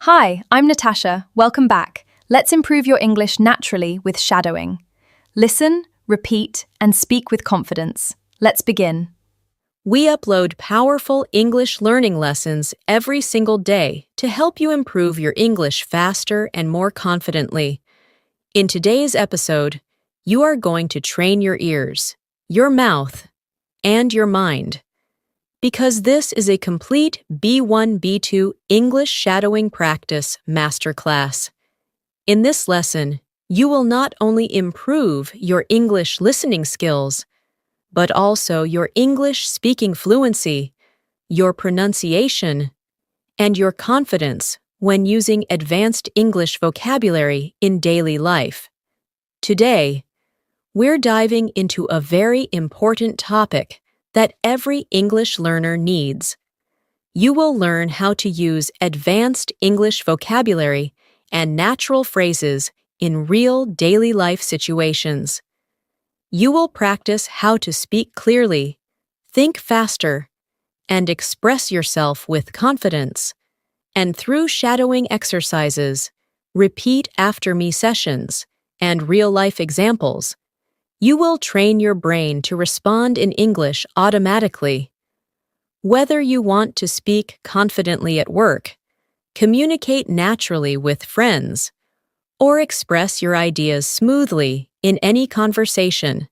Hi, I'm Natasha. Welcome back. Let's improve your English naturally with shadowing. Listen, repeat, and speak with confidence. Let's begin. We upload powerful English learning lessons every single day to help you improve your English faster and more confidently. In today's episode, you are going to train your ears, your mouth, and your mind. Because this is a complete B1, B2 English shadowing practice masterclass. In this lesson, you will not only improve your English listening skills, but also your English speaking fluency, your pronunciation, and your confidence when using advanced English vocabulary in daily life. Today, we're diving into a very important topic that every English learner needs. You will learn how to use advanced English vocabulary and natural phrases in real daily life situations. You will practice how to speak clearly, think faster, and express yourself with confidence. And through shadowing exercises, repeat after me sessions, and real-life examples, you will train your brain to respond in English automatically. Whether you want to speak confidently at work, communicate naturally with friends, or express your ideas smoothly in any conversation,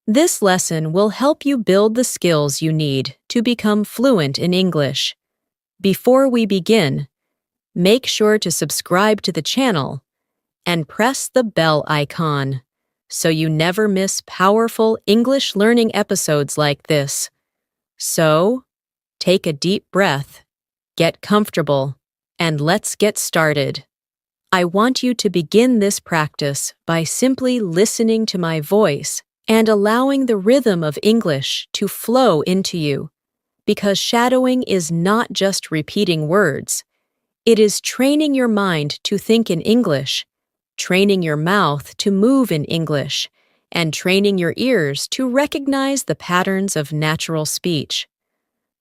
this lesson will help you build the skills you need to become fluent in English. Before we begin, make sure to subscribe to the channel and press the bell icon so you never miss powerful English learning episodes like this. So, take a deep breath, get comfortable, and let's get started. I want you to begin this practice by simply listening to my voice and allowing the rhythm of English to flow into you, because shadowing is not just repeating words. It is training your mind to think in English, training your mouth to move in English, and training your ears to recognize the patterns of natural speech.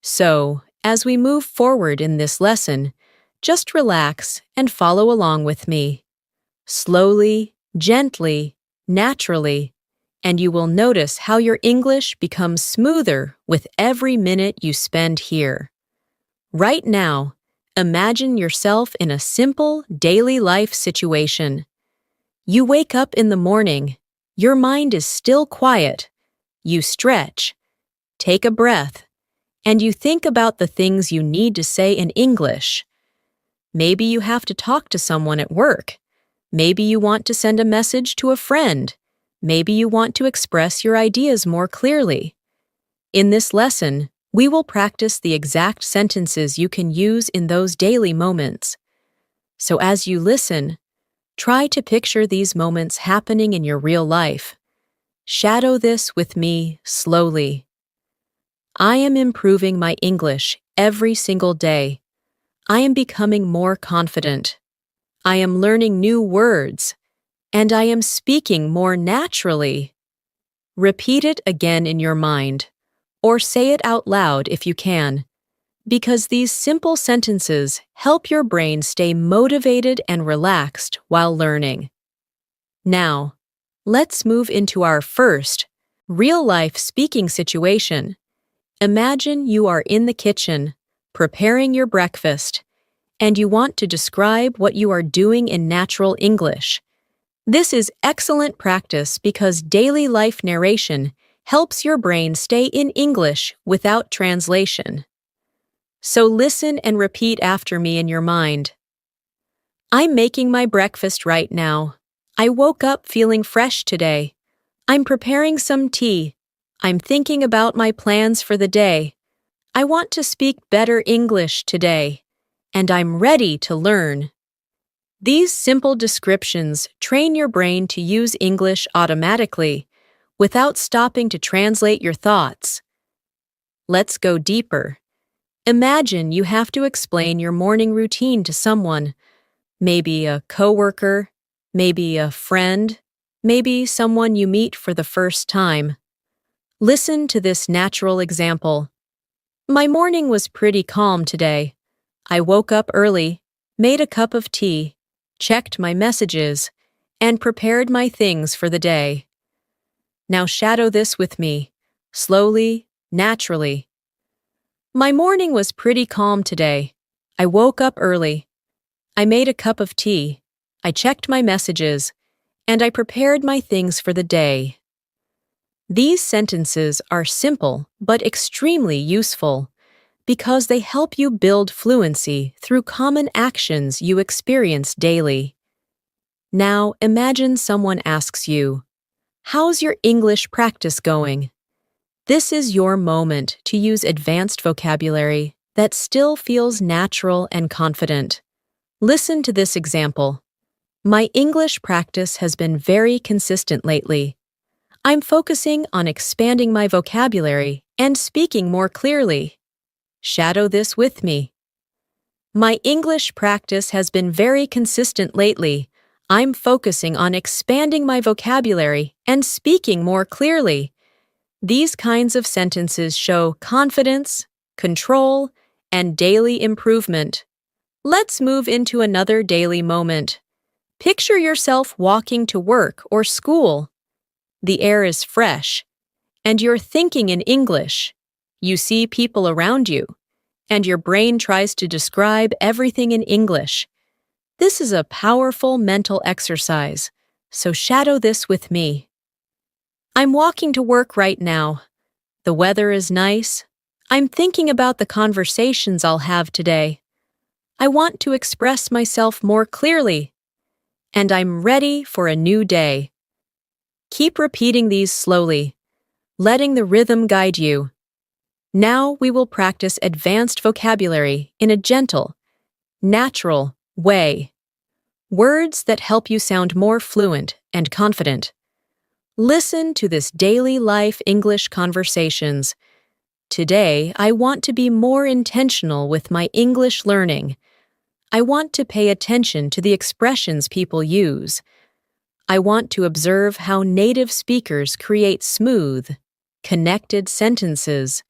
So, as we move forward in this lesson, just relax and follow along with me. Slowly, gently, naturally, and you will notice how your English becomes smoother with every minute you spend here. Right now, imagine yourself in a simple daily life situation. You wake up in the morning, your mind is still quiet, you stretch, take a breath, and you think about the things you need to say in English. Maybe you have to talk to someone at work. Maybe you want to send a message to a friend. Maybe you want to express your ideas more clearly. In this lesson, we will practice the exact sentences you can use in those daily moments. So as you listen, try to picture these moments happening in your real life. Shadow this with me slowly. I am improving my English every single day. I am becoming more confident. I am learning new words, and I am speaking more naturally. Repeat it again in your mind, or say it out loud if you can, because these simple sentences help your brain stay motivated and relaxed while learning. Now, let's move into our first, real-life speaking situation. Imagine you are in the kitchen, preparing your breakfast, and you want to describe what you are doing in natural English. This is excellent practice because daily life narration helps your brain stay in English without translation. So listen and repeat after me in your mind. I'm making my breakfast right now. I woke up feeling fresh today. I'm preparing some tea. I'm thinking about my plans for the day. I want to speak better English today, and I'm ready to learn. These simple descriptions train your brain to use English automatically, without stopping to translate your thoughts. Let's go deeper. Imagine you have to explain your morning routine to someone, maybe a coworker, maybe a friend, maybe someone you meet for the first time. Listen to this natural example. My morning was pretty calm today. I woke up early, made a cup of tea, checked my messages, and prepared my things for the day. Now shadow this with me, slowly, naturally. My morning was pretty calm today. I woke up early. I made a cup of tea. I checked my messages, and I prepared my things for the day. These sentences are simple but extremely useful because they help you build fluency through common actions you experience daily. Now imagine someone asks you, "How's your English practice going?" This is your moment to use advanced vocabulary that still feels natural and confident. Listen to this example. My English practice has been very consistent lately. I'm focusing on expanding my vocabulary and speaking more clearly. Shadow this with me. My English practice has been very consistent lately. I'm focusing on expanding my vocabulary and speaking more clearly. These kinds of sentences show confidence, control, and daily improvement. Let's move into another daily moment. Picture yourself walking to work or school. The air is fresh, and you're thinking in English. You see people around you, and your brain tries to describe everything in English. This is a powerful mental exercise, so shadow this with me. I'm walking to work right now. The weather is nice. I'm thinking about the conversations I'll have today. I want to express myself more clearly, and I'm ready for a new day. Keep repeating these slowly, letting the rhythm guide you. Now we will practice advanced vocabulary in a gentle, natural way. Words that help you sound more fluent and confident. Listen to this daily life English conversations. Today, I want to be more intentional with my English learning. I want to pay attention to the expressions people use. I want to observe how native speakers create smooth, connected sentences.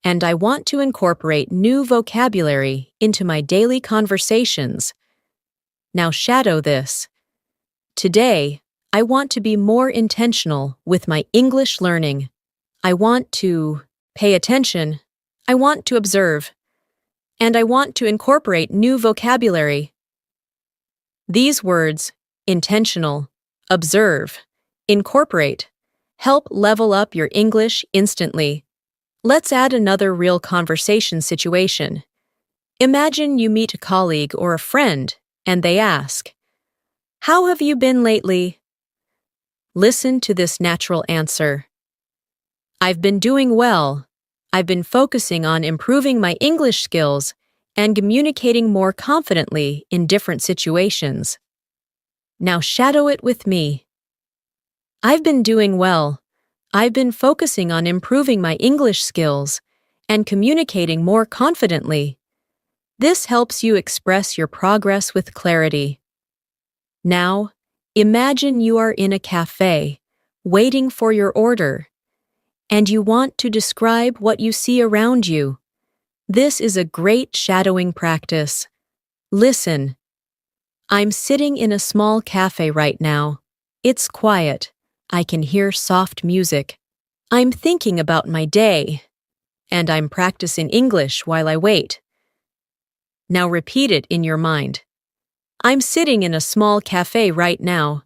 And I want to incorporate new vocabulary into my daily conversations. Now shadow this. Today, I want to be more intentional with my English learning. I want to pay attention. I want to observe. And I want to incorporate new vocabulary. These words, intentional, observe, incorporate, help level up your English instantly. Let's add another real conversation situation. Imagine you meet a colleague or a friend, and they ask, "How have you been lately?" Listen to this natural answer. "I've been doing well. I've been focusing on improving my English skills and communicating more confidently in different situations." Now shadow it with me. I've been doing well. I've been focusing on improving my English skills and communicating more confidently. This helps you express your progress with clarity. Now, imagine you are in a cafe, waiting for your order, and you want to describe what you see around you. This is a great shadowing practice. Listen. I'm sitting in a small cafe right now. It's quiet. I can hear soft music. I'm thinking about my day, and I'm practicing English while I wait. Now repeat it in your mind. I'm sitting in a small cafe right now.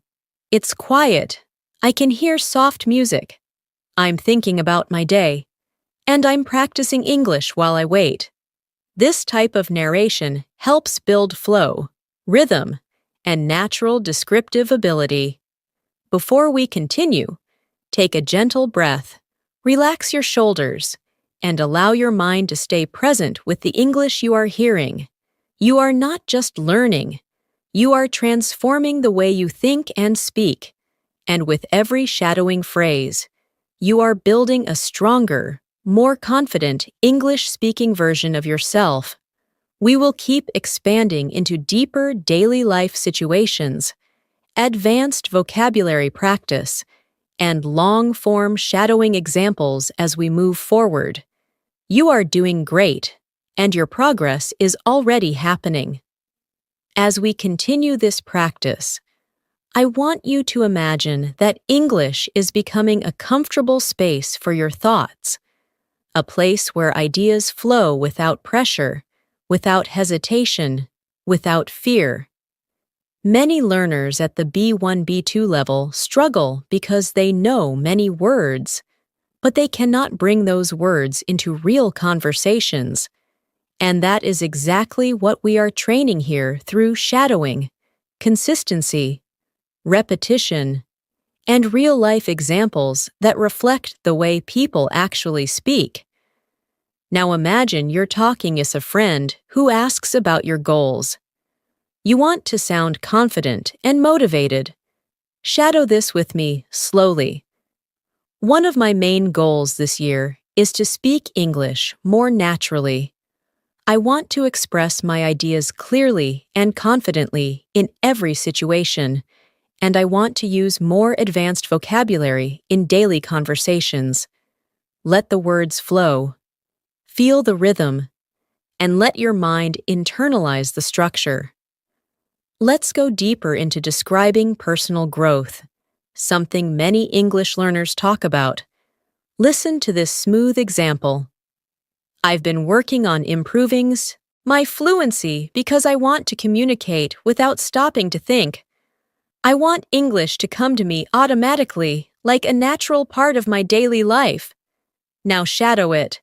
It's quiet. I can hear soft music. I'm thinking about my day, and I'm practicing English while I wait. This type of narration helps build flow, rhythm, and natural descriptive ability. Before we continue, take a gentle breath, relax your shoulders, and allow your mind to stay present with the English you are hearing. You are not just learning, you are transforming the way you think and speak. And with every shadowing phrase, you are building a stronger, more confident English-speaking version of yourself. We will keep expanding into deeper daily life situations, advanced vocabulary practice, and long-form shadowing examples as we move forward. You are doing great, and your progress is already happening. As we continue this practice, I want you to imagine that English is becoming a comfortable space for your thoughts, a place where ideas flow without pressure, without hesitation, without fear. Many learners at the B1, B2 level struggle because they know many words, but they cannot bring those words into real conversations. And that is exactly what we are training here through shadowing, consistency, repetition, and real-life examples that reflect the way people actually speak. Now imagine you're talking with a friend who asks about your goals. You want to sound confident and motivated. Shadow this with me slowly. One of my main goals this year is to speak English more naturally. I want to express my ideas clearly and confidently in every situation, and I want to use more advanced vocabulary in daily conversations. Let the words flow. Feel the rhythm, and let your mind internalize the structure. Let's go deeper into describing personal growth, something many English learners talk about. Listen to this smooth example. I've been working on improving my fluency because I want to communicate without stopping to think. I want English to come to me automatically, like a natural part of my daily life. Now shadow it.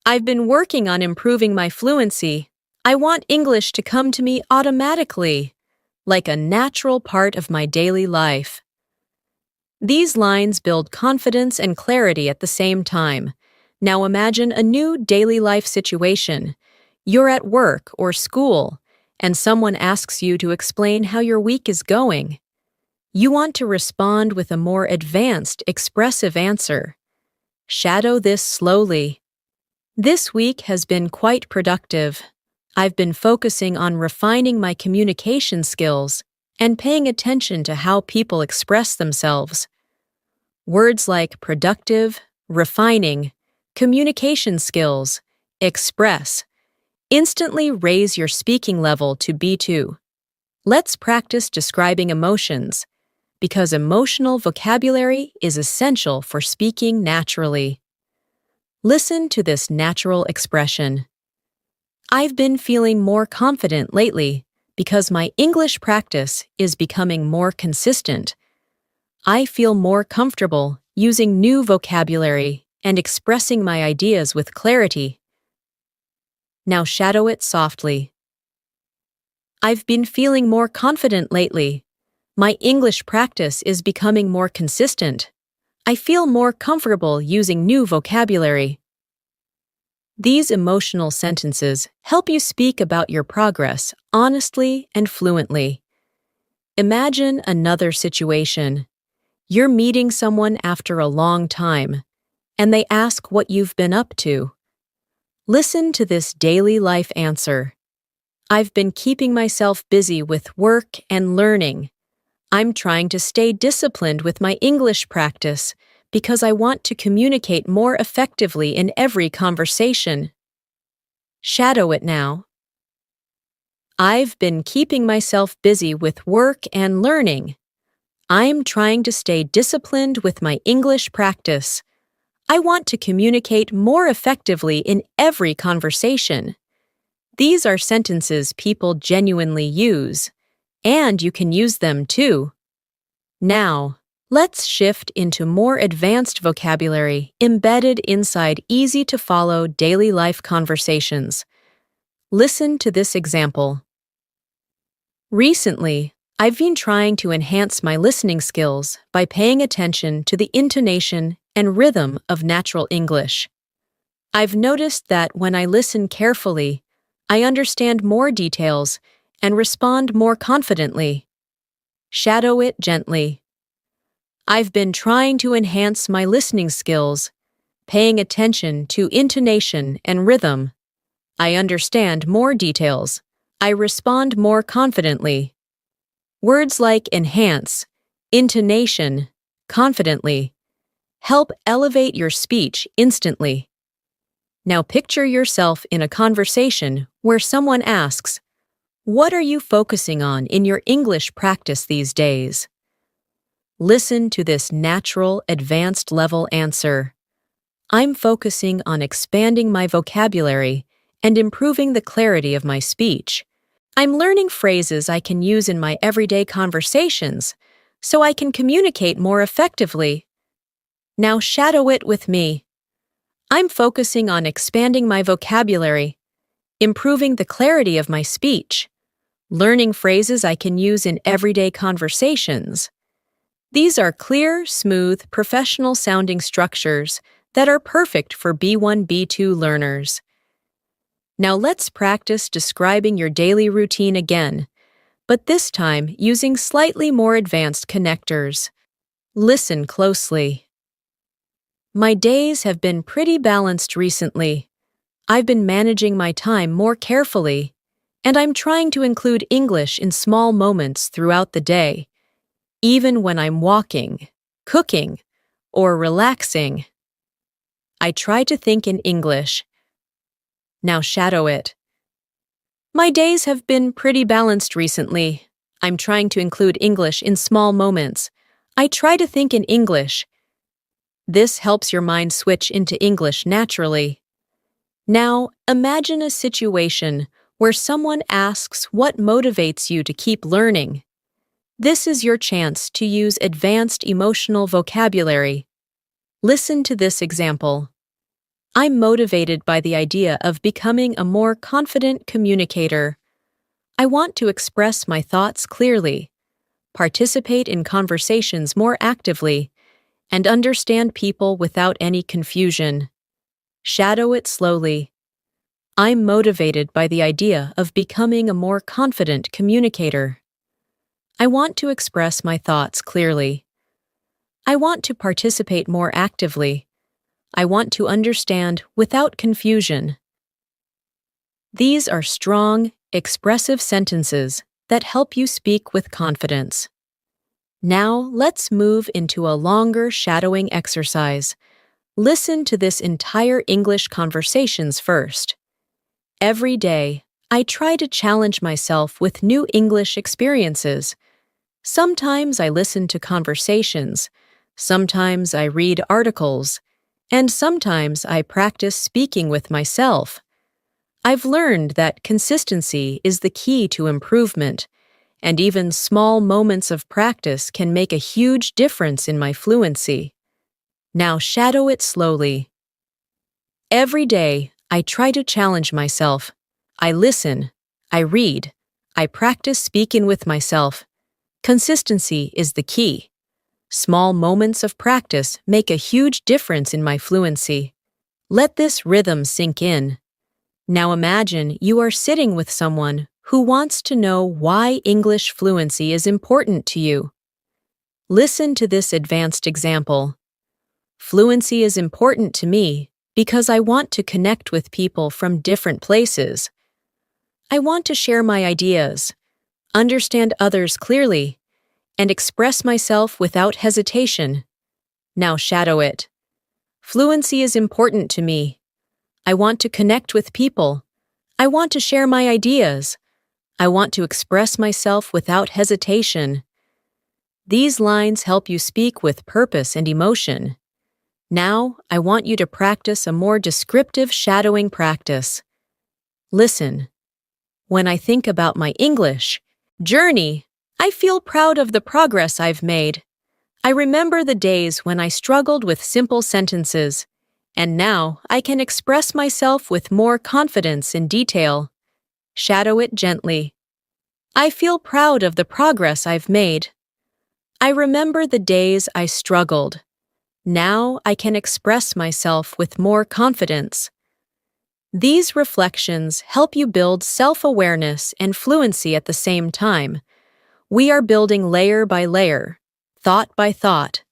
I've been working on improving my fluency. I want English to come to me automatically, like a natural part of my daily life. These lines build confidence and clarity at the same time. Now imagine a new daily life situation. You're at work or school, and someone asks you to explain how your week is going. You want to respond with a more advanced, expressive answer. Shadow this slowly. This week has been quite productive. I've been focusing on refining my communication skills and paying attention to how people express themselves. Words like productive, refining, communication skills, express, instantly raise your speaking level to B2. Let's practice describing emotions, because emotional vocabulary is essential for speaking naturally. Listen to this natural expression. I've been feeling more confident lately because my English practice is becoming more consistent. I feel more comfortable using new vocabulary and expressing my ideas with clarity. Now shadow it softly. I've been feeling more confident lately. My English practice is becoming more consistent. I feel more comfortable using new vocabulary. These emotional sentences help you speak about your progress honestly and fluently. Imagine another situation. You're meeting someone after a long time, and they ask what you've been up to. Listen to this daily life answer. I've been keeping myself busy with work and learning. I'm trying to stay disciplined with my English practice because I want to communicate more effectively in every conversation. Shadow it now. I've been keeping myself busy with work and learning. I'm trying to stay disciplined with my English practice. I want to communicate more effectively in every conversation. These are sentences people genuinely use, and you can use them too. Now, let's shift into more advanced vocabulary embedded inside easy-to-follow daily life conversations. Listen to this example. Recently, I've been trying to enhance my listening skills by paying attention to the intonation and rhythm of natural English. I've noticed that when I listen carefully, I understand more details and respond more confidently. Shadow it gently. I've been trying to enhance my listening skills, paying attention to intonation and rhythm. I understand more details. I respond more confidently. Words like enhance, intonation, confidently help elevate your speech instantly. Now picture yourself in a conversation where someone asks, What are you focusing on in your English practice these days? Listen to this natural, advanced level answer. I'm focusing on expanding my vocabulary and improving the clarity of my speech. I'm learning phrases I can use in my everyday conversations so I can communicate more effectively. Now shadow it with me. I'm focusing on expanding my vocabulary, improving the clarity of my speech, learning phrases I can use in everyday conversations. These are clear, smooth, professional-sounding structures that are perfect for B1, B2 learners. Now let's practice describing your daily routine again, but this time using slightly more advanced connectors. Listen closely. My days have been pretty balanced recently. I've been managing my time more carefully, and I'm trying to include English in small moments throughout the day, even when I'm walking, cooking, or relaxing. I try to think in English. Now shadow it. My days have been pretty balanced recently. I'm trying to include English in small moments. I try to think in English. This helps your mind switch into English naturally. Now, imagine a situation where someone asks what motivates you to keep learning. This is your chance to use advanced emotional vocabulary. Listen to this example. I'm motivated by the idea of becoming a more confident communicator. I want to express my thoughts clearly, participate in conversations more actively, and understand people without any confusion. Shadow it slowly. I'm motivated by the idea of becoming a more confident communicator. I want to express my thoughts clearly. I want to participate more actively. I want to understand without confusion. These are strong, expressive sentences that help you speak with confidence. Now, let's move into a longer shadowing exercise. Listen to this entire English conversations first. Every day, I try to challenge myself with new English experiences. Sometimes I listen to conversations, sometimes I read articles, and sometimes I practice speaking with myself. I've learned that consistency is the key to improvement, and even small moments of practice can make a huge difference in my fluency. Now shadow it slowly. Every day, I try to challenge myself. I listen, I read, I practice speaking with myself. Consistency is the key. Small moments of practice make a huge difference in my fluency. Let this rhythm sink in. Now imagine you are sitting with someone who wants to know why English fluency is important to you. Listen to this advanced example. Fluency is important to me because I want to connect with people from different places. I want to share my ideas, understand others clearly, and express myself without hesitation. Now shadow it. Fluency is important to me. I want to connect with people. I want to share my ideas. I want to express myself without hesitation. These lines help you speak with purpose and emotion. Now, I want you to practice a more descriptive shadowing practice. Listen. When I think about my English journey, I feel proud of the progress I've made. I remember the days when I struggled with simple sentences, and now I can express myself with more confidence and detail. Shadow it gently. I feel proud of the progress I've made. I remember the days I struggled. Now I can express myself with more confidence. These reflections help you build self-awareness and fluency at the same time. We are building layer by layer, thought by thought,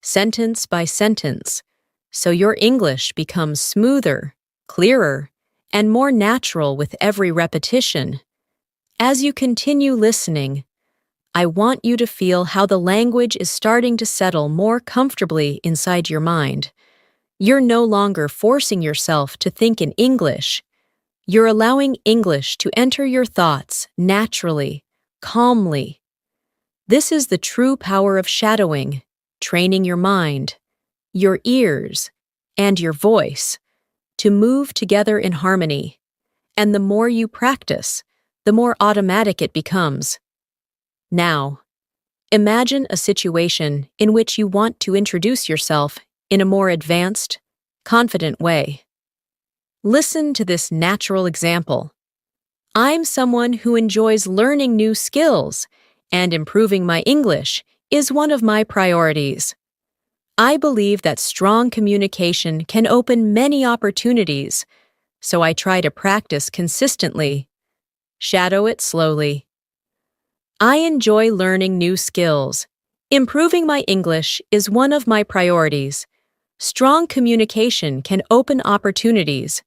sentence by sentence, so your English becomes smoother, clearer, and more natural with every repetition. As you continue listening, I want you to feel how the language is starting to settle more comfortably inside your mind. You're no longer forcing yourself to think in English. You're allowing English to enter your thoughts naturally, calmly. This is the true power of shadowing, training your mind, your ears, and your voice to move together in harmony. And the more you practice, the more automatic it becomes. Now, imagine a situation in which you want to introduce yourself in a more advanced, confident way. Listen to this natural example. I'm someone who enjoys learning new skills, and improving my English is one of my priorities. I believe that strong communication can open many opportunities, so I try to practice consistently. Shadow it slowly. I enjoy learning new skills. Improving my English is one of my priorities. Strong communication can open opportunities.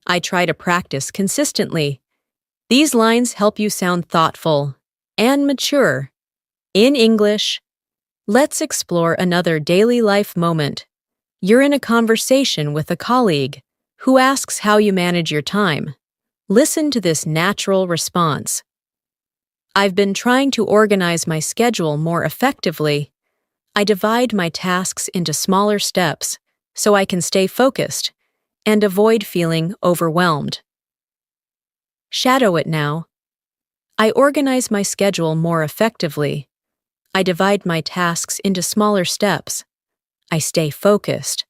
I try to practice consistently. These lines help you sound thoughtful and mature. In English, let's explore another daily life moment. You're in a conversation with a colleague who asks how you manage your time. Listen to this natural response. I've been trying to organize my schedule more effectively. I divide my tasks into smaller steps so I can stay focused and avoid feeling overwhelmed. Shadow it now. I organize my schedule more effectively. I divide my tasks into smaller steps. I stay focused.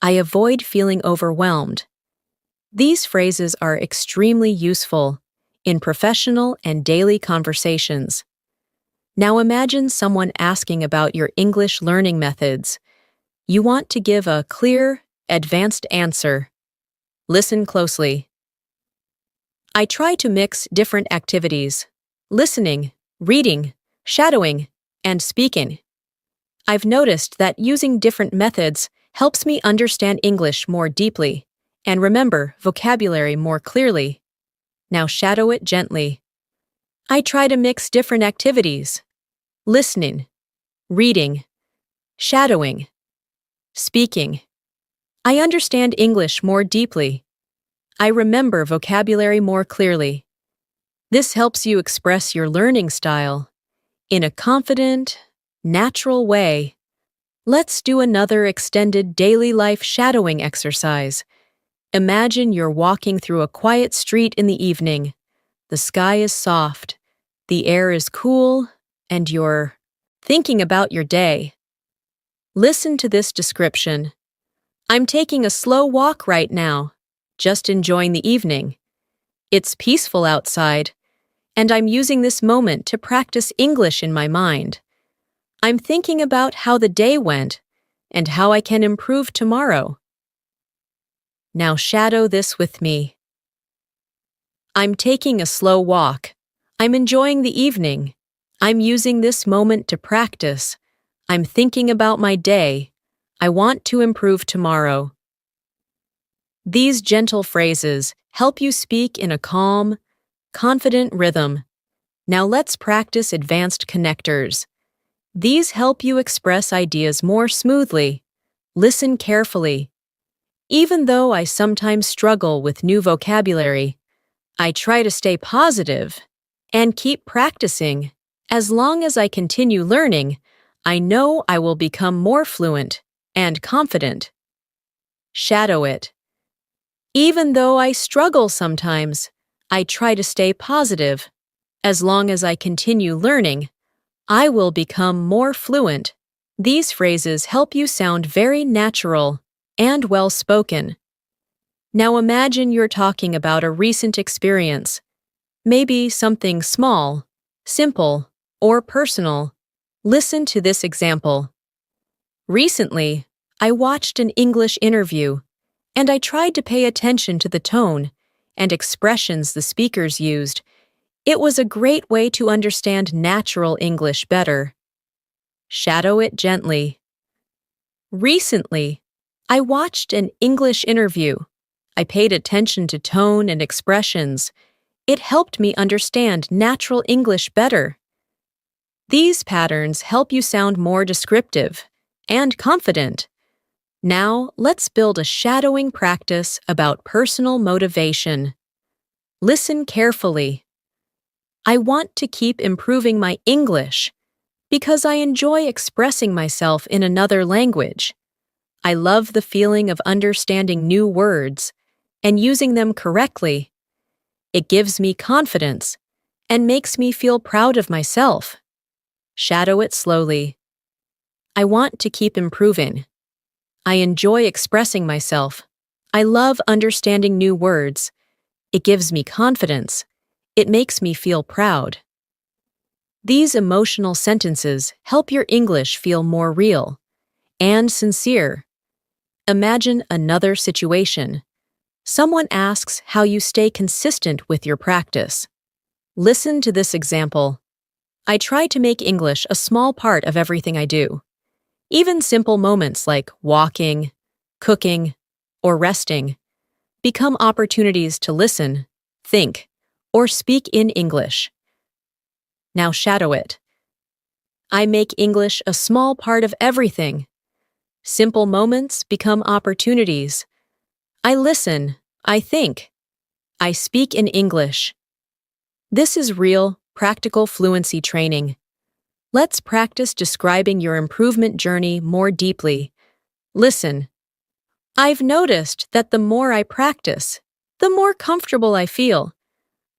I avoid feeling overwhelmed. These phrases are extremely useful in professional and daily conversations. Now imagine someone asking about your English learning methods. You want to give a clear, advanced answer. Listen closely. I try to mix different activities: listening, reading, shadowing, and speaking. I've noticed that using different methods helps me understand English more deeply and remember vocabulary more clearly. Now shadow it gently. I try to mix different activities: listening, reading, shadowing, speaking. I understand English more deeply. I remember vocabulary more clearly. This helps you express your learning style in a confident, natural way. Let's do another extended daily life shadowing exercise. Imagine you're walking through a quiet street in the evening. The sky is soft, the air is cool, and you're thinking about your day. Listen to this description. I'm taking a slow walk right now, just enjoying the evening. It's peaceful outside, and I'm using this moment to practice English in my mind. I'm thinking about how the day went and how I can improve tomorrow. Now shadow this with me. I'm taking a slow walk. I'm enjoying the evening. I'm using this moment to practice. I'm thinking about my day. I want to improve tomorrow. These gentle phrases help you speak in a calm, confident rhythm. Now let's practice advanced connectors. These help you express ideas more smoothly. Listen carefully. Even though I sometimes struggle with new vocabulary, I try to stay positive and keep practicing. As long as I continue learning, I know I will become more fluent and confident. Shadow it. Even though I struggle sometimes, I try to stay positive. As long as I continue learning, I will become more fluent. These phrases help you sound very natural and well-spoken. Now imagine you're talking about a recent experience, maybe something small, simple, or personal. Listen to this example. Recently, I watched an English interview, and I tried to pay attention to the tone and expressions the speakers used. It was a great way to understand natural English better. Shadow it gently. Recently, I watched an English interview. I paid attention to tone and expressions. It helped me understand natural English better. These patterns help you sound more descriptive and confident. Now, let's build a shadowing practice about personal motivation. Listen carefully. I want to keep improving my English because I enjoy expressing myself in another language. I love the feeling of understanding new words and using them correctly. It gives me confidence and makes me feel proud of myself. Shadow it slowly. I want to keep improving. I enjoy expressing myself. I love understanding new words. It gives me confidence. It makes me feel proud. These emotional sentences help your English feel more real and sincere. Imagine another situation. Someone asks how you stay consistent with your practice. Listen to this example. I try to make English a small part of everything I do. Even simple moments like walking, cooking, or resting become opportunities to listen, think, or speak in English. Now shadow it. I make English a small part of everything. Simple moments become opportunities. I listen, I think, I speak in English. This is real, practical fluency training. Let's practice describing your improvement journey more deeply. Listen. I've noticed that the more I practice, the more comfortable I feel.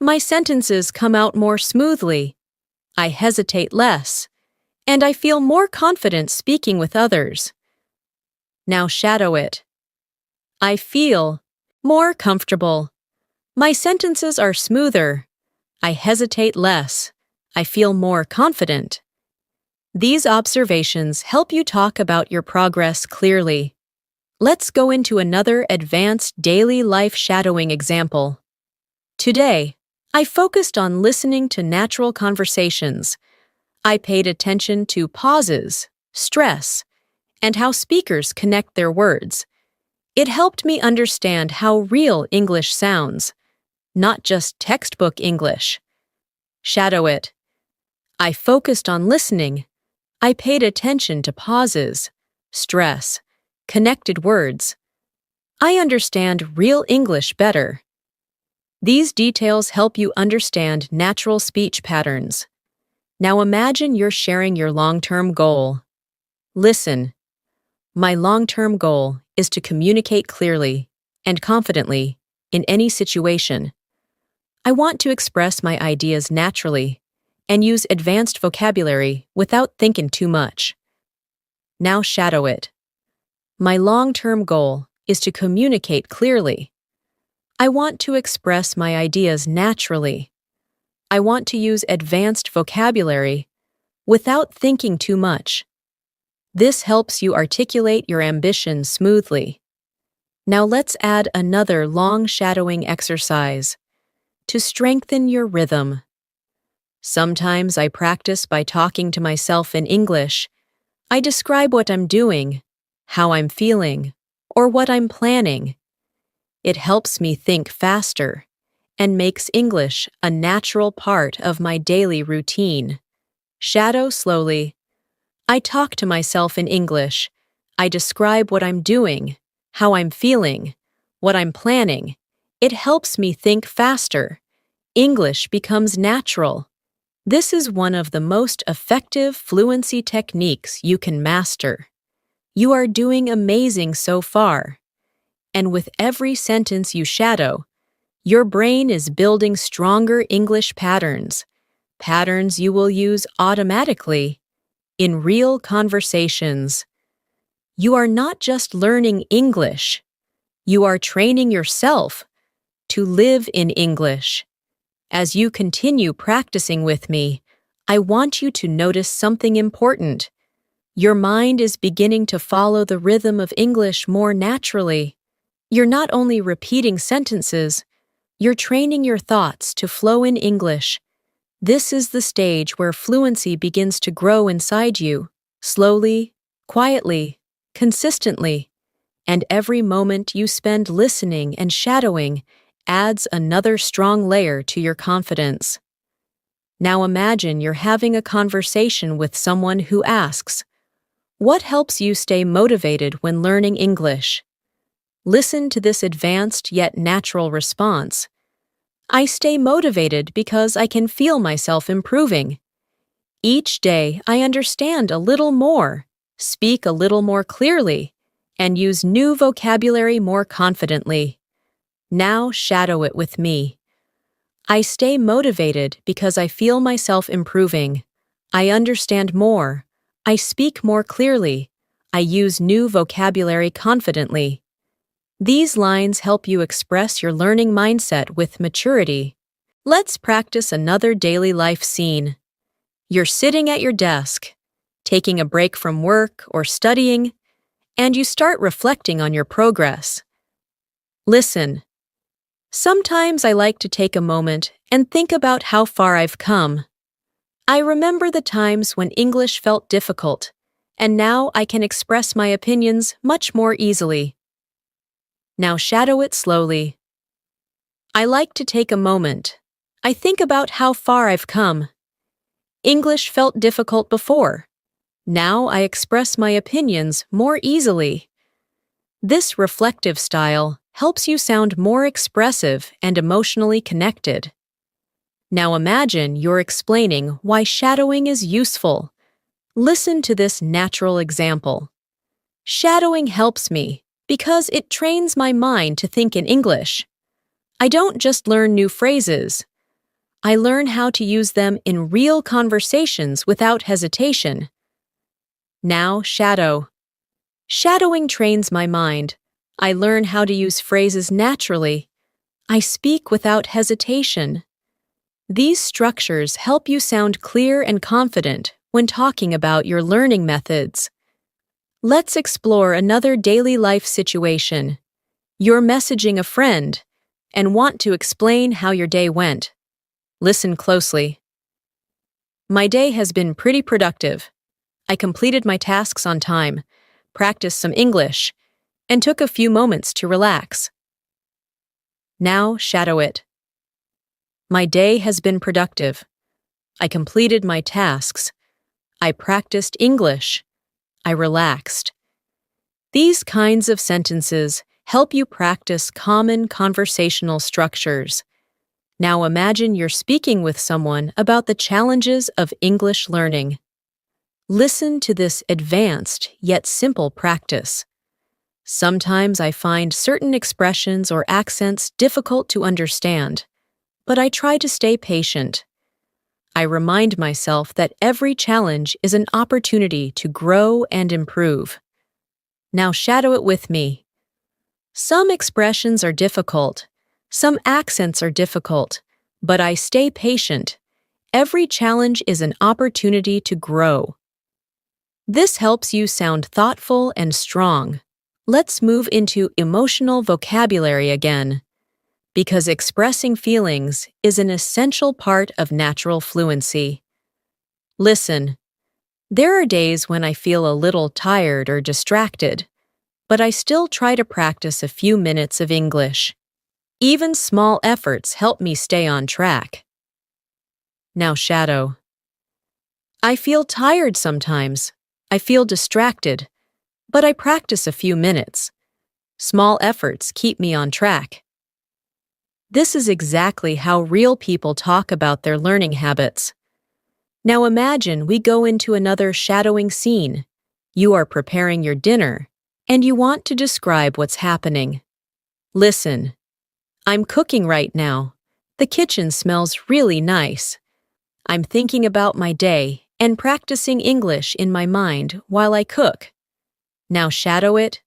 My sentences come out more smoothly. I hesitate less, and I feel more confident speaking with others. Now shadow it. I feel more comfortable. My sentences are smoother. I hesitate less. I feel more confident. These observations help you talk about your progress clearly. Let's go into another advanced daily life shadowing example. Today, I focused on listening to natural conversations. I paid attention to pauses, stress, and how speakers connect their words. It helped me understand how real English sounds, not just textbook English. Shadow it. I focused on listening. I paid attention to pauses, stress, connected words. I understand real English better. These details help you understand natural speech patterns. Now imagine you're sharing your long-term goal. Listen. My long-term goal is to communicate clearly and confidently in any situation. I want to express my ideas naturally and use advanced vocabulary without thinking too much. Now shadow it. My long-term goal is to communicate clearly. I want to express my ideas naturally. I want to use advanced vocabulary without thinking too much. This helps you articulate your ambition smoothly. Now let's add another long shadowing exercise to strengthen your rhythm. Sometimes I practice by talking to myself in English. I describe what I'm doing, how I'm feeling, or what I'm planning. It helps me think faster and makes English a natural part of my daily routine. Shadow slowly. I talk to myself in English. I describe what I'm doing, how I'm feeling, what I'm planning. It helps me think faster. English becomes natural. This is one of the most effective fluency techniques you can master. You are doing amazing so far. And with every sentence you shadow, your brain is building stronger English patterns, patterns you will use automatically in real conversations. You are not just learning English, you are training yourself to live in English. As you continue practicing with me, I want you to notice something important. Your mind is beginning to follow the rhythm of English more naturally. You're not only repeating sentences, you're training your thoughts to flow in English. This is the stage where fluency begins to grow inside you, slowly, quietly, consistently. And every moment you spend listening and shadowing adds another strong layer to your confidence. Now imagine you're having a conversation with someone who asks, "What helps you stay motivated when learning English?" Listen to this advanced yet natural response. I stay motivated because I can feel myself improving. Each day, I understand a little more, speak a little more clearly, and use new vocabulary more confidently. Now shadow it with me. I stay motivated because I feel myself improving. I understand more. I speak more clearly. I use new vocabulary confidently. These lines help you express your learning mindset with maturity. Let's practice another daily life scene. You're sitting at your desk, taking a break from work or studying, and you start reflecting on your progress. Listen. Sometimes I like to take a moment and think about how far I've come. I remember the times when English felt difficult, and now I can express my opinions much more easily. Now shadow it slowly. I like to take a moment. I think about how far I've come. English felt difficult before. Now I express my opinions more easily. This reflective style helps you sound more expressive and emotionally connected. Now imagine you're explaining why shadowing is useful. Listen to this natural example. Shadowing helps me because it trains my mind to think in English. I don't just learn new phrases. I learn how to use them in real conversations without hesitation. Now shadow. Shadowing trains my mind. I learn how to use phrases naturally. I speak without hesitation. These structures help you sound clear and confident when talking about your learning methods. Let's explore another daily life situation. You're messaging a friend and want to explain how your day went. Listen closely. My day has been pretty productive. I completed my tasks on time, practiced some English, and took a few moments to relax. Now shadow it. My day has been productive. I completed my tasks. I practiced English. I relaxed. These kinds of sentences help you practice common conversational structures. Now imagine you're speaking with someone about the challenges of English learning. Listen to this advanced yet simple practice. Sometimes I find certain expressions or accents difficult to understand, but I try to stay patient. I remind myself that every challenge is an opportunity to grow and improve. Now shadow it with me. Some expressions are difficult, some accents are difficult, but I stay patient. Every challenge is an opportunity to grow. This helps you sound thoughtful and strong. Let's move into emotional vocabulary again, because expressing feelings is an essential part of natural fluency. Listen. There are days when I feel a little tired or distracted, but I still try to practice a few minutes of English. Even small efforts help me stay on track. Now shadow. I feel tired sometimes. I feel distracted, but I practice a few minutes. Small efforts keep me on track. This is exactly how real people talk about their learning habits. Now imagine we go into another shadowing scene. You are preparing your dinner, and you want to describe what's happening. Listen. I'm cooking right now. The kitchen smells really nice. I'm thinking about my day and practicing English in my mind while I cook. Now shadow it.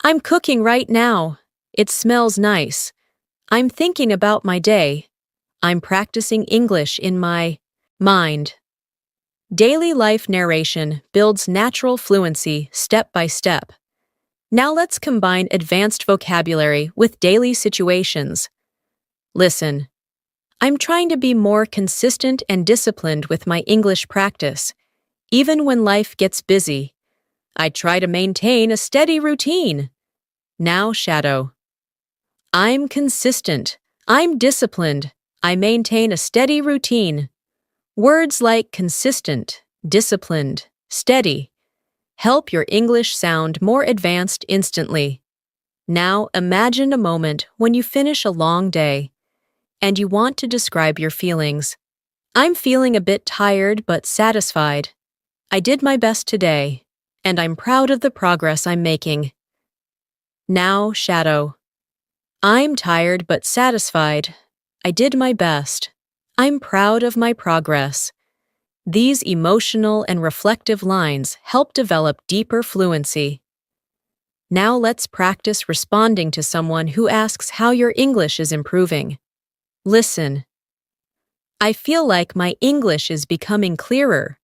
I'm cooking right now. It smells nice. I'm thinking about my day. I'm practicing English in my mind. Daily life narration builds natural fluency step by step. Now let's combine advanced vocabulary with daily situations. Listen. I'm trying to be more consistent and disciplined with my English practice. Even when life gets busy, I try to maintain a steady routine. Now shadow. I'm consistent. I'm disciplined. I maintain a steady routine. Words like consistent, disciplined, steady help your English sound more advanced instantly. Now imagine a moment when you finish a long day. and you want to describe your feelings. I'm feeling a bit tired but satisfied. I did my best today, and I'm proud of the progress I'm making. Now, shadow. I'm tired but satisfied. I did my best. I'm proud of my progress. These emotional and reflective lines help develop deeper fluency. Now let's practice responding to someone who asks how your English is improving. Listen. I feel like my English is becoming clearer.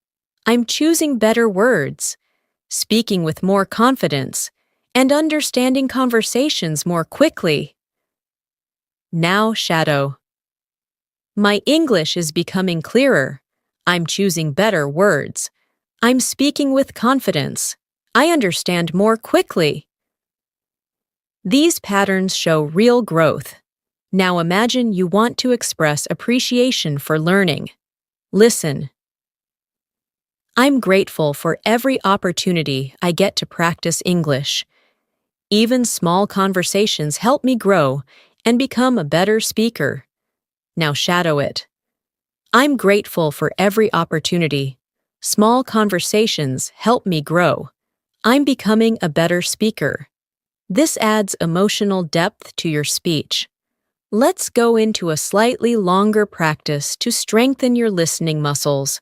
I'm choosing better words, speaking with more confidence, and understanding conversations more quickly. Now, shadow. My English is becoming clearer. I'm choosing better words. I'm speaking with confidence. I understand more quickly. These patterns show real growth. Now imagine you want to express appreciation for learning. Listen. I'm grateful for every opportunity I get to practice English. Even small conversations help me grow and become a better speaker. Now shadow it. I'm grateful for every opportunity. Small conversations help me grow. I'm becoming a better speaker. This adds emotional depth to your speech. Let's go into a slightly longer practice to strengthen your listening muscles.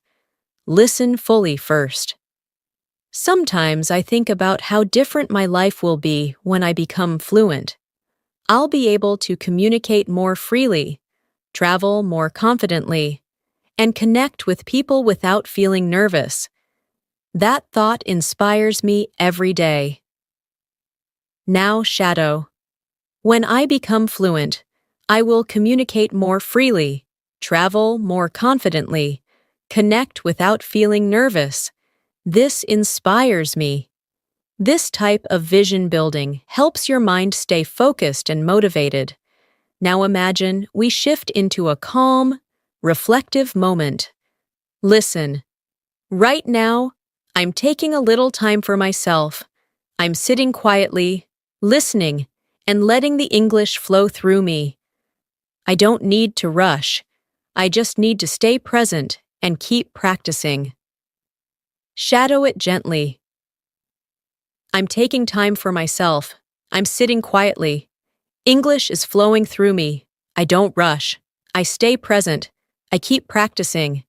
Listen fully first. Sometimes I think about how different my life will be when I become fluent. I'll be able to communicate more freely, travel more confidently, and connect with people without feeling nervous. That thought inspires me every day. Now, shadow. When I become fluent, I will communicate more freely, travel more confidently, connect without feeling nervous. This inspires me. This type of vision building helps your mind stay focused and motivated. Now imagine we shift into a calm, reflective moment. Listen. Right now, I'm taking a little time for myself. I'm sitting quietly, listening, and letting the English flow through me. I don't need to rush. I just need to stay present and keep practicing. Shadow it gently. I'm taking time for myself. I'm sitting quietly. English is flowing through me. I don't rush. I stay present. I keep practicing.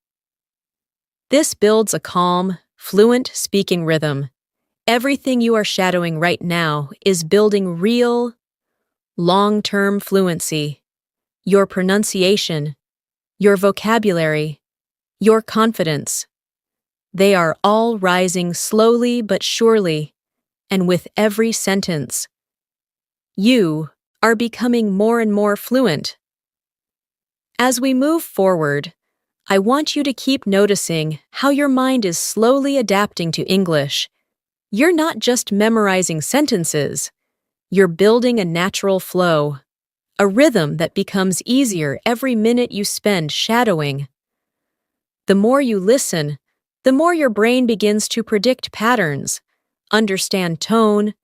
This builds a calm, fluent speaking rhythm. Everything you are shadowing right now is building real, long-term fluency. Your pronunciation, your vocabulary, your confidence. They are all rising slowly but surely, and with every sentence. You are becoming more and more fluent. As we move forward, I want you to keep noticing how your mind is slowly adapting to English. You're not just memorizing sentences, you're building a natural flow, a rhythm that becomes easier every minute you spend shadowing. The more you listen, the more your brain begins to predict patterns, understand tone,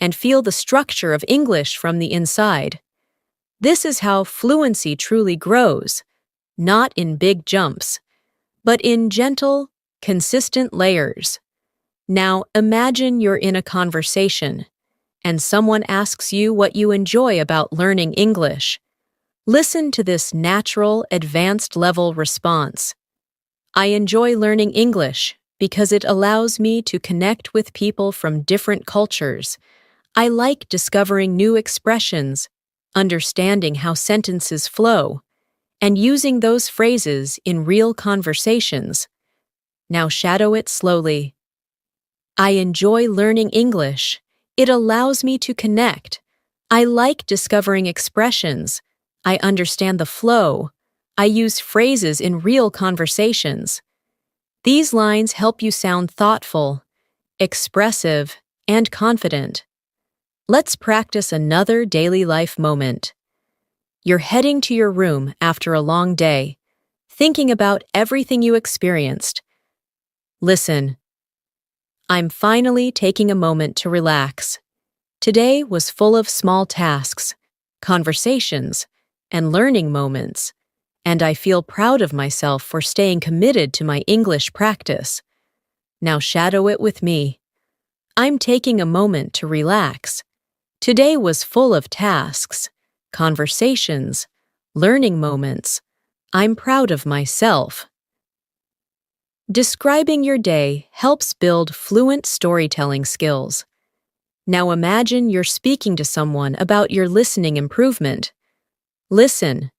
and feel the structure of English from the inside. This is how fluency truly grows, not in big jumps, but in gentle, consistent layers. Now imagine you're in a conversation, and someone asks you what you enjoy about learning English. Listen to this natural, advanced-level response. I enjoy learning English because it allows me to connect with people from different cultures. I like discovering new expressions, understanding how sentences flow, and using those phrases in real conversations. Now shadow it slowly. I enjoy learning English. It allows me to connect. I like discovering expressions. I understand the flow. I use phrases in real conversations. These lines help you sound thoughtful, expressive, and confident. Let's practice another daily life moment. You're heading to your room after a long day, thinking about everything you experienced. Listen. I'm finally taking a moment to relax. Today was full of small tasks, conversations, and learning moments, and I feel proud of myself for staying committed to my English practice. Now shadow it with me. I'm taking a moment to relax. Today was full of tasks, conversations, learning moments. I'm proud of myself. Describing your day helps build fluent storytelling skills. Now imagine you're speaking to someone about your listening improvement. Listen.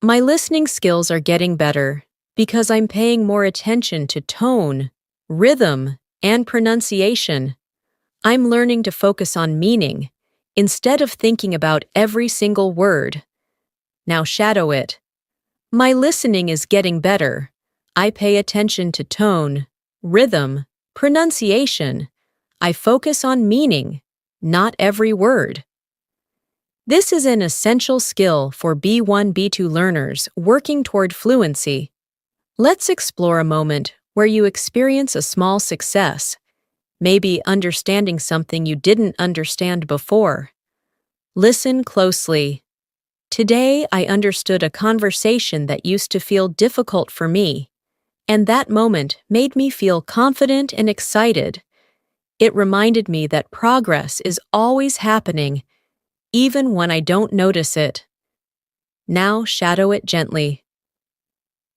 My listening skills are getting better because I'm paying more attention to tone, rhythm, and pronunciation. I'm learning to focus on meaning instead of thinking about every single word. Now shadow it. My listening is getting better. I pay attention to tone, rhythm, pronunciation. I focus on meaning, not every word. This is an essential skill for B1, B2 learners working toward fluency. Let's explore a moment where you experience a small success, maybe understanding something you didn't understand before. Listen closely. Today, I understood a conversation that used to feel difficult for me, and that moment made me feel confident and excited. It reminded me that progress is always happening, even when I don't notice it. Now shadow it gently.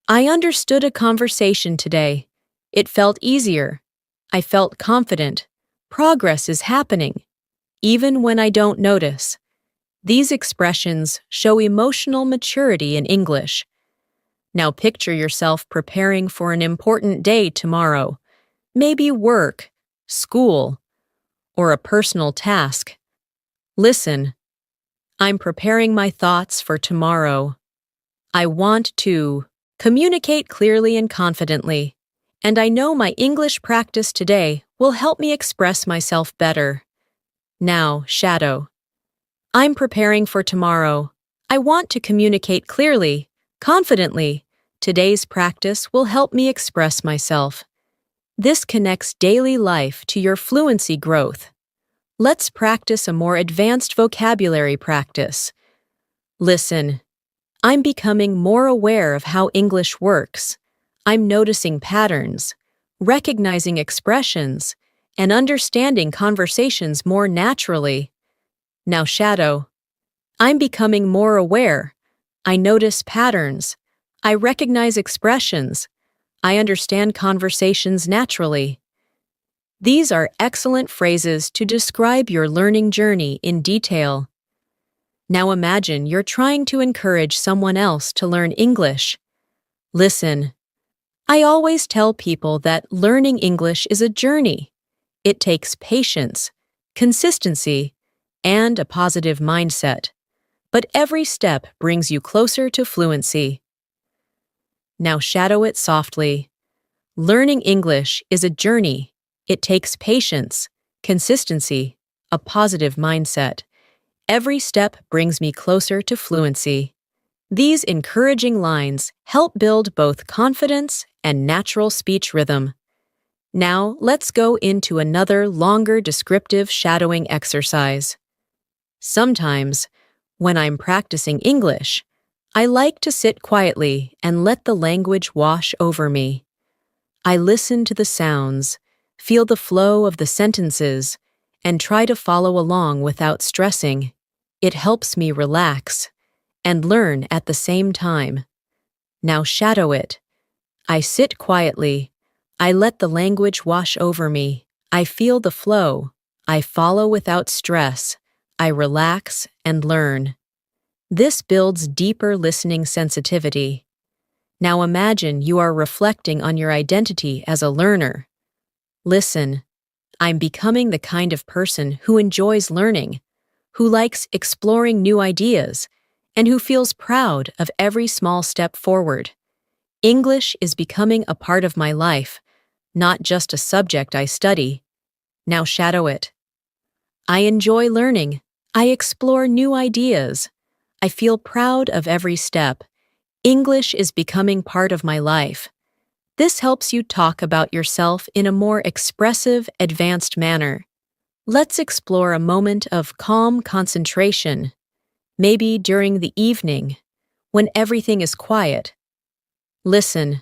I understood a conversation today. It felt easier. I felt confident. Progress is happening, even when I don't notice. These expressions show emotional maturity in English. Now picture yourself preparing for an important day tomorrow, maybe work, school, or a personal task. Listen. I'm preparing my thoughts for tomorrow. I want to communicate clearly and confidently, and I know my English practice today will help me express myself better. Now, shadow. I'm preparing for tomorrow. I want to communicate clearly, confidently. Today's practice will help me express myself. This connects daily life to your fluency growth. Let's practice a more advanced vocabulary practice. Listen. I'm becoming more aware of how English works. I'm noticing patterns, recognizing expressions, and understanding conversations more naturally. Now shadow. I'm becoming more aware. I notice patterns. I recognize expressions. I understand conversations naturally. These are excellent phrases to describe your learning journey in detail. Now imagine you're trying to encourage someone else to learn English. Listen. I always tell people that learning English is a journey. It takes patience, consistency, and a positive mindset. But every step brings you closer to fluency. Now shadow it softly. Learning English is a journey. It takes patience, consistency, a positive mindset. Every step brings me closer to fluency. These encouraging lines help build both confidence and natural speech rhythm. Now, let's go into another longer descriptive shadowing exercise. Sometimes, when I'm practicing English, I like to sit quietly and let the language wash over me. I listen to the sounds, feel the flow of the sentences, and try to follow along without stressing. It helps me relax and learn at the same time. Now shadow it. I sit quietly. I let the language wash over me. I feel the flow. I follow without stress. I relax and learn. This builds deeper listening sensitivity. Now imagine you are reflecting on your identity as a learner. Listen. I'm becoming the kind of person who enjoys learning, who likes exploring new ideas, and who feels proud of every small step forward. English is becoming a part of my life, not just a subject I study. Now shadow it. I enjoy learning. I explore new ideas. I feel proud of every step. English is becoming part of my life. This helps you talk about yourself in a more expressive, advanced manner. Let's explore a moment of calm concentration. Maybe during the evening, when everything is quiet. Listen,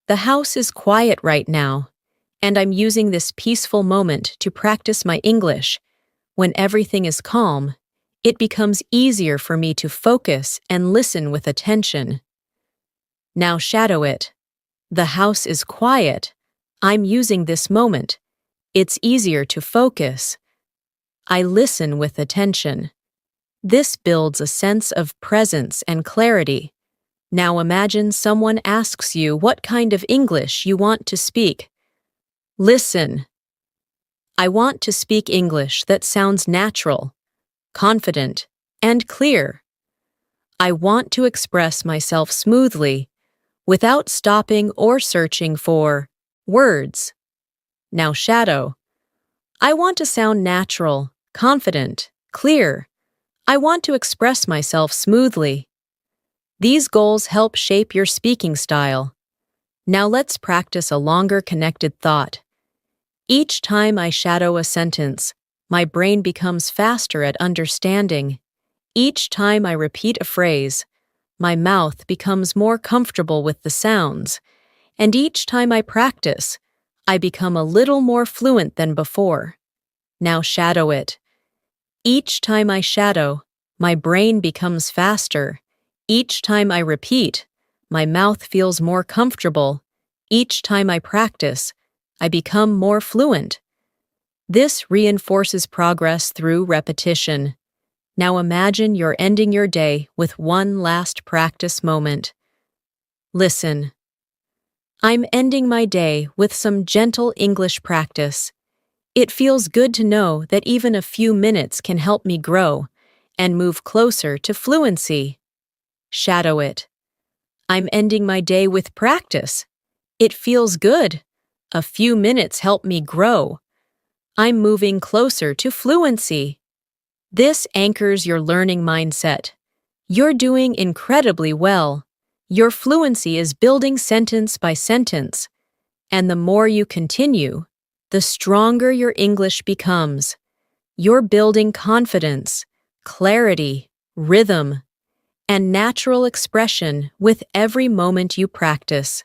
the house is quiet right now, and I'm using this peaceful moment to practice my English. When everything is calm, it becomes easier for me to focus and listen with attention. Now shadow it. The house is quiet. I'm using this moment. It's easier to focus. I listen with attention. This builds a sense of presence and clarity. Now imagine someone asks you what kind of English you want to speak. Listen. I want to speak English that sounds natural, confident, and clear. I want to express myself smoothly, without stopping or searching for words. Now shadow. I want to sound natural, confident, clear. I want to express myself smoothly. These goals help shape your speaking style. Now let's practice a longer connected thought. Each time I shadow a sentence, my brain becomes faster at understanding. Each time I repeat a phrase, my mouth becomes more comfortable with the sounds. And each time I practice, I become a little more fluent than before. Now shadow it. Each time I shadow, my brain becomes faster. Each time I repeat, my mouth feels more comfortable. Each time I practice, I become more fluent. This reinforces progress through repetition. Now imagine you're ending your day with one last practice moment. Listen. I'm ending my day with some gentle English practice. It feels good to know that even a few minutes can help me grow and move closer to fluency. Shadow it. I'm ending my day with practice. It feels good. A few minutes help me grow. I'm moving closer to fluency. This anchors your learning mindset. You're doing incredibly well. Your fluency is building sentence by sentence. And the more you continue, the stronger your English becomes. You're building confidence, clarity, rhythm, and natural expression with every moment you practice.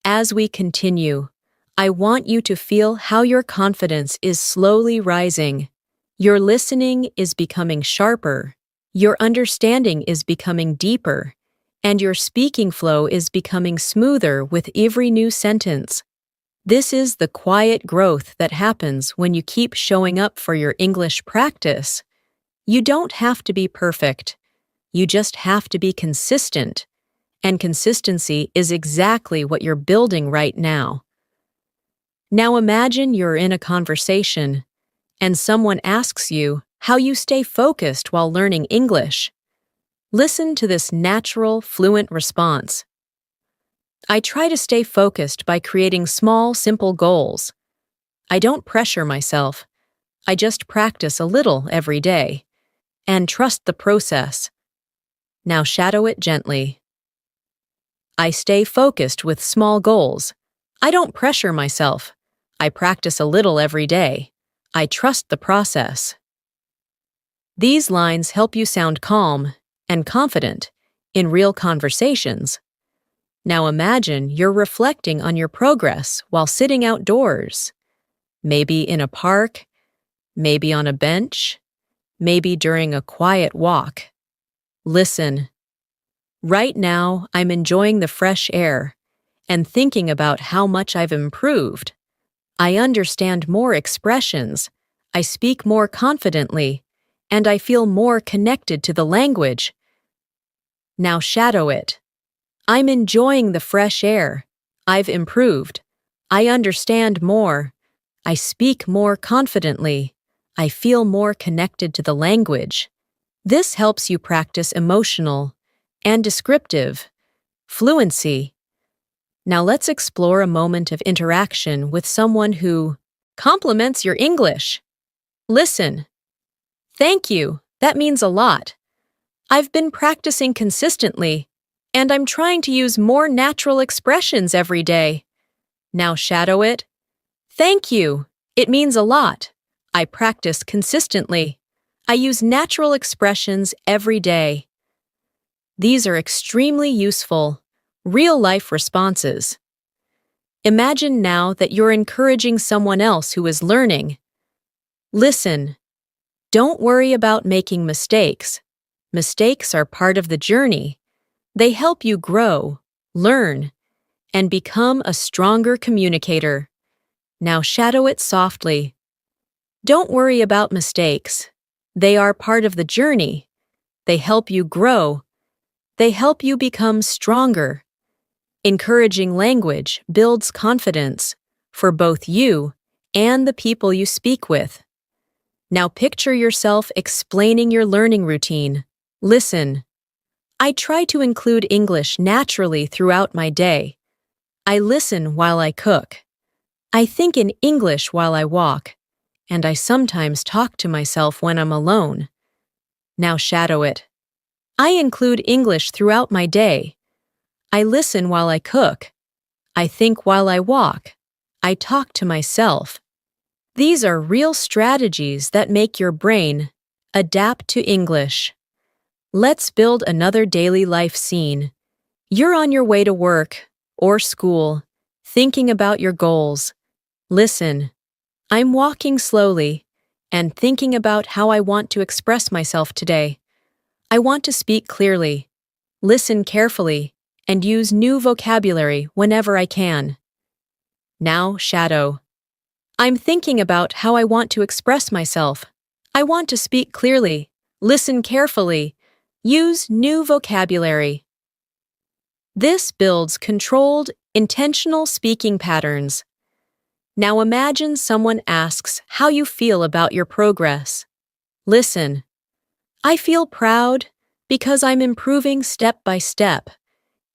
As we continue, I want you to feel how your confidence is slowly rising. Your listening is becoming sharper, your understanding is becoming deeper, and your speaking flow is becoming smoother with every new sentence. This is the quiet growth that happens when you keep showing up for your English practice. You don't have to be perfect. You just have to be consistent. And consistency is exactly what you're building right now. Now imagine you're in a conversation, and someone asks you how you stay focused while learning English. Listen to this natural, fluent response. I try to stay focused by creating small, simple goals. I don't pressure myself. I just practice a little every day. And trust the process. Now shadow it gently. I stay focused with small goals. I don't pressure myself. I practice a little every day. I trust the process. These lines help you sound calm and confident in real conversations. Now imagine you're reflecting on your progress while sitting outdoors. Maybe in a park, maybe on a bench, maybe during a quiet walk. Listen. Right now, I'm enjoying the fresh air and thinking about how much I've improved. I understand more expressions, I speak more confidently, and I feel more connected to the language. Now shadow it. I'm enjoying the fresh air. I've improved. I understand more. I speak more confidently. I feel more connected to the language. This helps you practice emotional and descriptive fluency. Now let's explore a moment of interaction with someone who compliments your English. Listen. Thank you. That means a lot. I've been practicing consistently, and I'm trying to use more natural expressions every day. Now shadow it. Thank you. It means a lot. I practice consistently. I use natural expressions every day. These are extremely useful, real-life responses. Imagine now that you're encouraging someone else who is learning. Listen. Don't worry about making mistakes. Mistakes are part of the journey. They help you grow, learn, and become a stronger communicator. Now shadow it softly. Don't worry about mistakes. They are part of the journey. They help you grow. They help you become stronger. Encouraging language builds confidence for both you and the people you speak with. Now picture yourself explaining your learning routine. Listen. I try to include English naturally throughout my day. I listen while I cook. I think in English while I walk. And I sometimes talk to myself when I'm alone. Now shadow it. I include English throughout my day. I listen while I cook. I think while I walk. I talk to myself. These are real strategies that make your brain adapt to English. Let's build another daily life scene. You're on your way to work or school, thinking about your goals. Listen. I'm walking slowly and thinking about how I want to express myself today. I want to speak clearly, listen carefully, and use new vocabulary whenever I can. Now, shadow. I'm thinking about how I want to express myself. I want to speak clearly, listen carefully, use new vocabulary. This builds controlled, intentional speaking patterns. Now imagine someone asks how you feel about your progress. Listen. I feel proud because I'm improving step by step.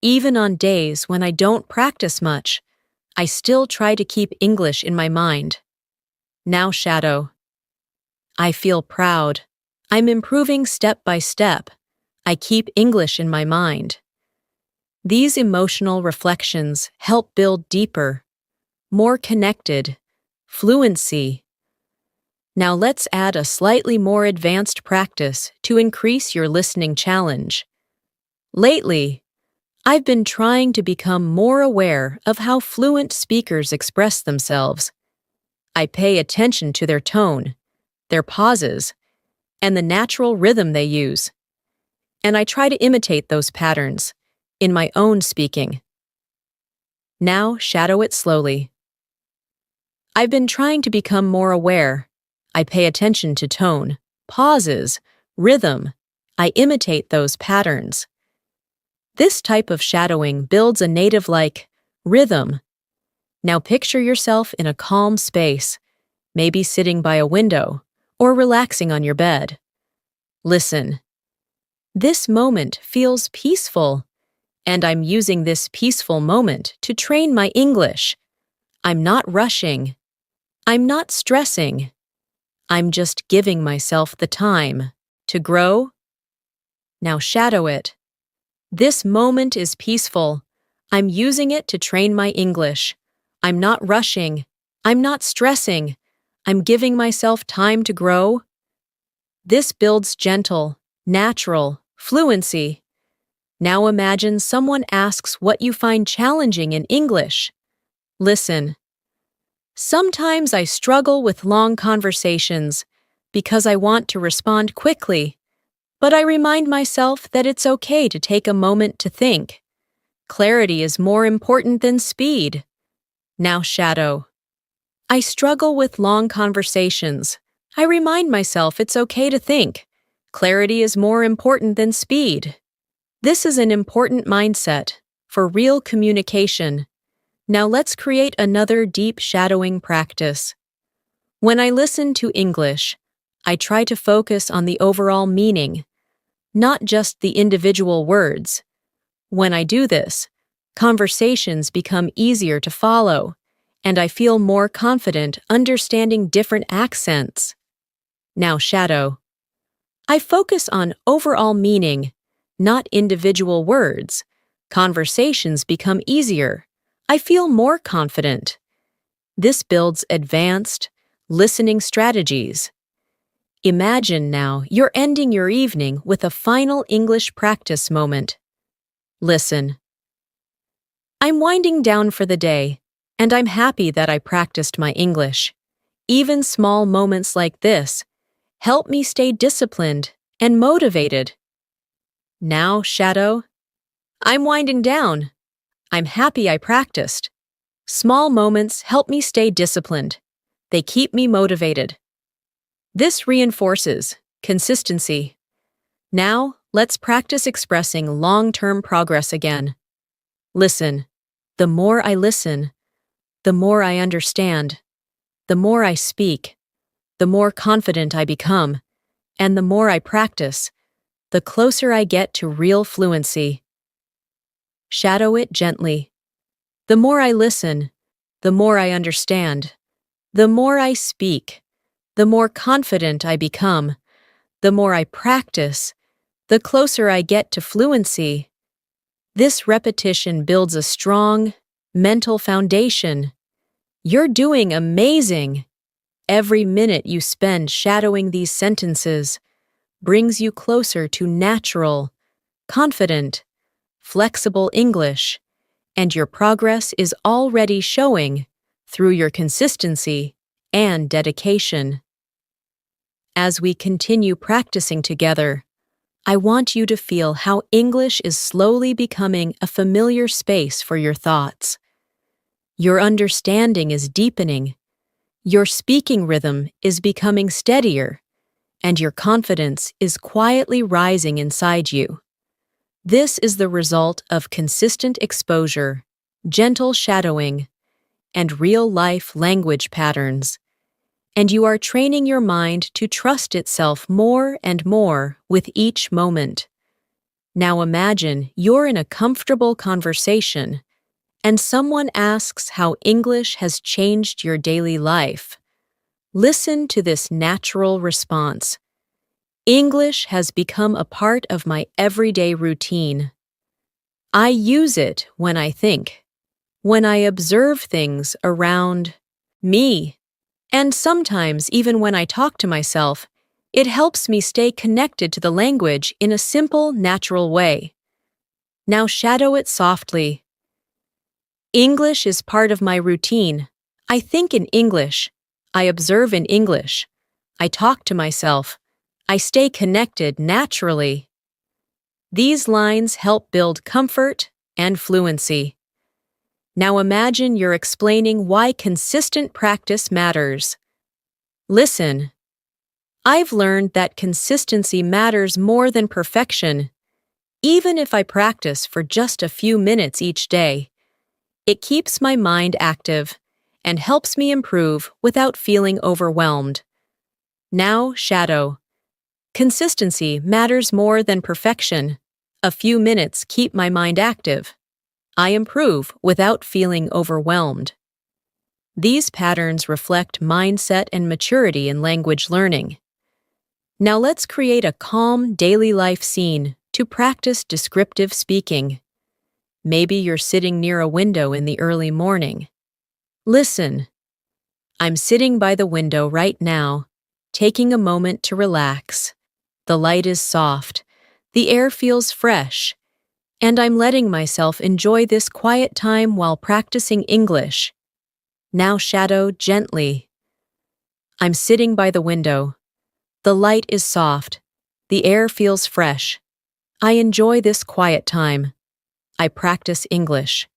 Even on days when I don't practice much, I still try to keep English in my mind. Now shadow. I feel proud. I'm improving step by step. I keep English in my mind. These emotional reflections help build deeper, more connected, fluency. Now let's add a slightly more advanced practice to increase your listening challenge. Lately, I've been trying to become more aware of how fluent speakers express themselves. I pay attention to their tone, their pauses, and the natural rhythm they use. And I try to imitate those patterns in my own speaking. Now shadow it slowly. I've been trying to become more aware. I pay attention to tone, pauses, rhythm. I imitate those patterns. This type of shadowing builds a native-like rhythm. Now picture yourself in a calm space, maybe sitting by a window or relaxing on your bed. Listen. This moment feels peaceful, and I'm using this peaceful moment to train my English. I'm not rushing. I'm not stressing. I'm just giving myself the time to grow. Now shadow it. This moment is peaceful. I'm using it to train my English. I'm not rushing. I'm not stressing. I'm giving myself time to grow. This builds gentle, natural fluency. Now imagine someone asks what you find challenging in English. Listen. Sometimes I struggle with long conversations because I want to respond quickly, but I remind myself that it's okay to take a moment to think. Clarity is more important than speed. Now shadow. I struggle with long conversations. I remind myself it's okay to think. Clarity is more important than speed. This is an important mindset for real communication. Now let's create another deep shadowing practice. When I listen to English, I try to focus on the overall meaning, not just the individual words. When I do this, conversations become easier to follow, and I feel more confident understanding different accents. Now shadow. I focus on overall meaning, not individual words. Conversations become easier. I feel more confident. This builds advanced listening strategies. Imagine now you're ending your evening with a final English practice moment. Listen. I'm winding down for the day, and I'm happy that I practiced my English. Even small moments like this help me stay disciplined and motivated. Now, Shadow. I'm winding down. I'm happy I practiced. Small moments help me stay disciplined. They keep me motivated. This reinforces consistency. Now, let's practice expressing long-term progress again. Listen. The more I listen, the more I understand. The more I speak, the more confident I become. And the more I practice, the closer I get to real fluency. Shadow it gently. The more I listen, the more I understand. The more I speak, the more confident I become. The more I practice, the closer I get to fluency. This repetition builds a strong, mental foundation. You're doing amazing! Every minute you spend shadowing these sentences brings you closer to natural, confident, flexible English, and your progress is already showing through your consistency and dedication. As we continue practicing together, I want you to feel how English is slowly becoming a familiar space for your thoughts. Your understanding is deepening, your speaking rhythm is becoming steadier, and your confidence is quietly rising inside you. This is the result of consistent exposure, gentle shadowing, and real-life language patterns. And you are training your mind to trust itself more and more with each moment. Now imagine you're in a comfortable conversation, and someone asks how English has changed your daily life. Listen to this natural response. English has become a part of my everyday routine. I use it when I think, when I observe things around me, and sometimes even when I talk to myself. It helps me stay connected to the language in a simple, natural way. Now shadow it softly. English is part of my routine. I think in English. I observe in English. I talk to myself. I stay connected naturally. These lines help build comfort and fluency. Now imagine you're explaining why consistent practice matters. Listen. I've learned that consistency matters more than perfection. Even if I practice for just a few minutes each day, it keeps my mind active and helps me improve without feeling overwhelmed. Now, shadow. Consistency matters more than perfection. A few minutes keep my mind active. I improve without feeling overwhelmed. These patterns reflect mindset and maturity in language learning. Now let's create a calm daily life scene to practice descriptive speaking. Maybe you're sitting near a window in the early morning. Listen. I'm sitting by the window right now, taking a moment to relax. The light is soft, the air feels fresh, and I'm letting myself enjoy this quiet time while practicing English. Now shadow gently. I'm sitting by the window. The light is soft. The air feels fresh. I enjoy this quiet time. I practice English.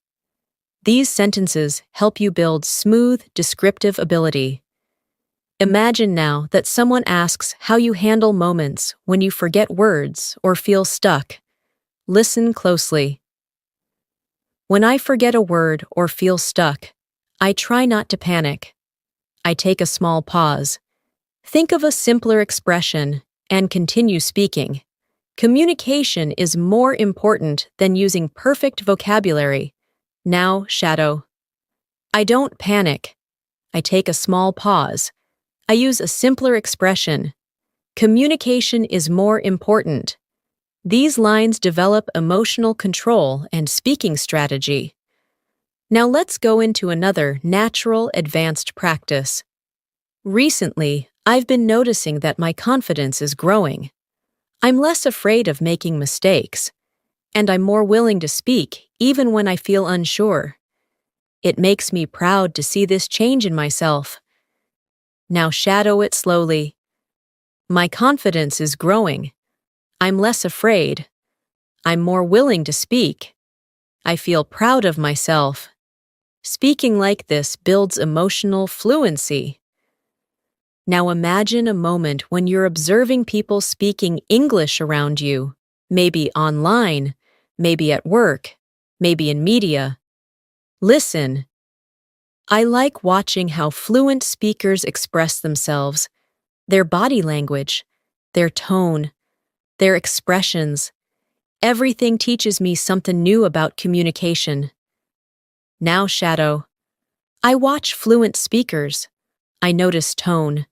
These sentences help you build smooth, descriptive ability. Imagine now that someone asks how you handle moments when you forget words or feel stuck. Listen closely. When I forget a word or feel stuck, I try not to panic. I take a small pause. Think of a simpler expression and continue speaking. Communication is more important than using perfect vocabulary. Now, shadow. I don't panic. I take a small pause. I use a simpler expression. Communication is more important. These lines develop emotional control and speaking strategy. Now let's go into another natural, advanced practice. Recently, I've been noticing that my confidence is growing. I'm less afraid of making mistakes, and I'm more willing to speak even when I feel unsure. It makes me proud to see this change in myself. Now shadow it slowly. My confidence is growing. I'm less afraid. I'm more willing to speak. I feel proud of myself. Speaking like this builds emotional fluency. Now imagine a moment when you're observing people speaking English around you, maybe online, maybe at work, maybe in media. Listen. I like watching how fluent speakers express themselves, their body language, their tone, their expressions. Everything teaches me something new about communication. Now shadow. I watch fluent speakers. I notice tone,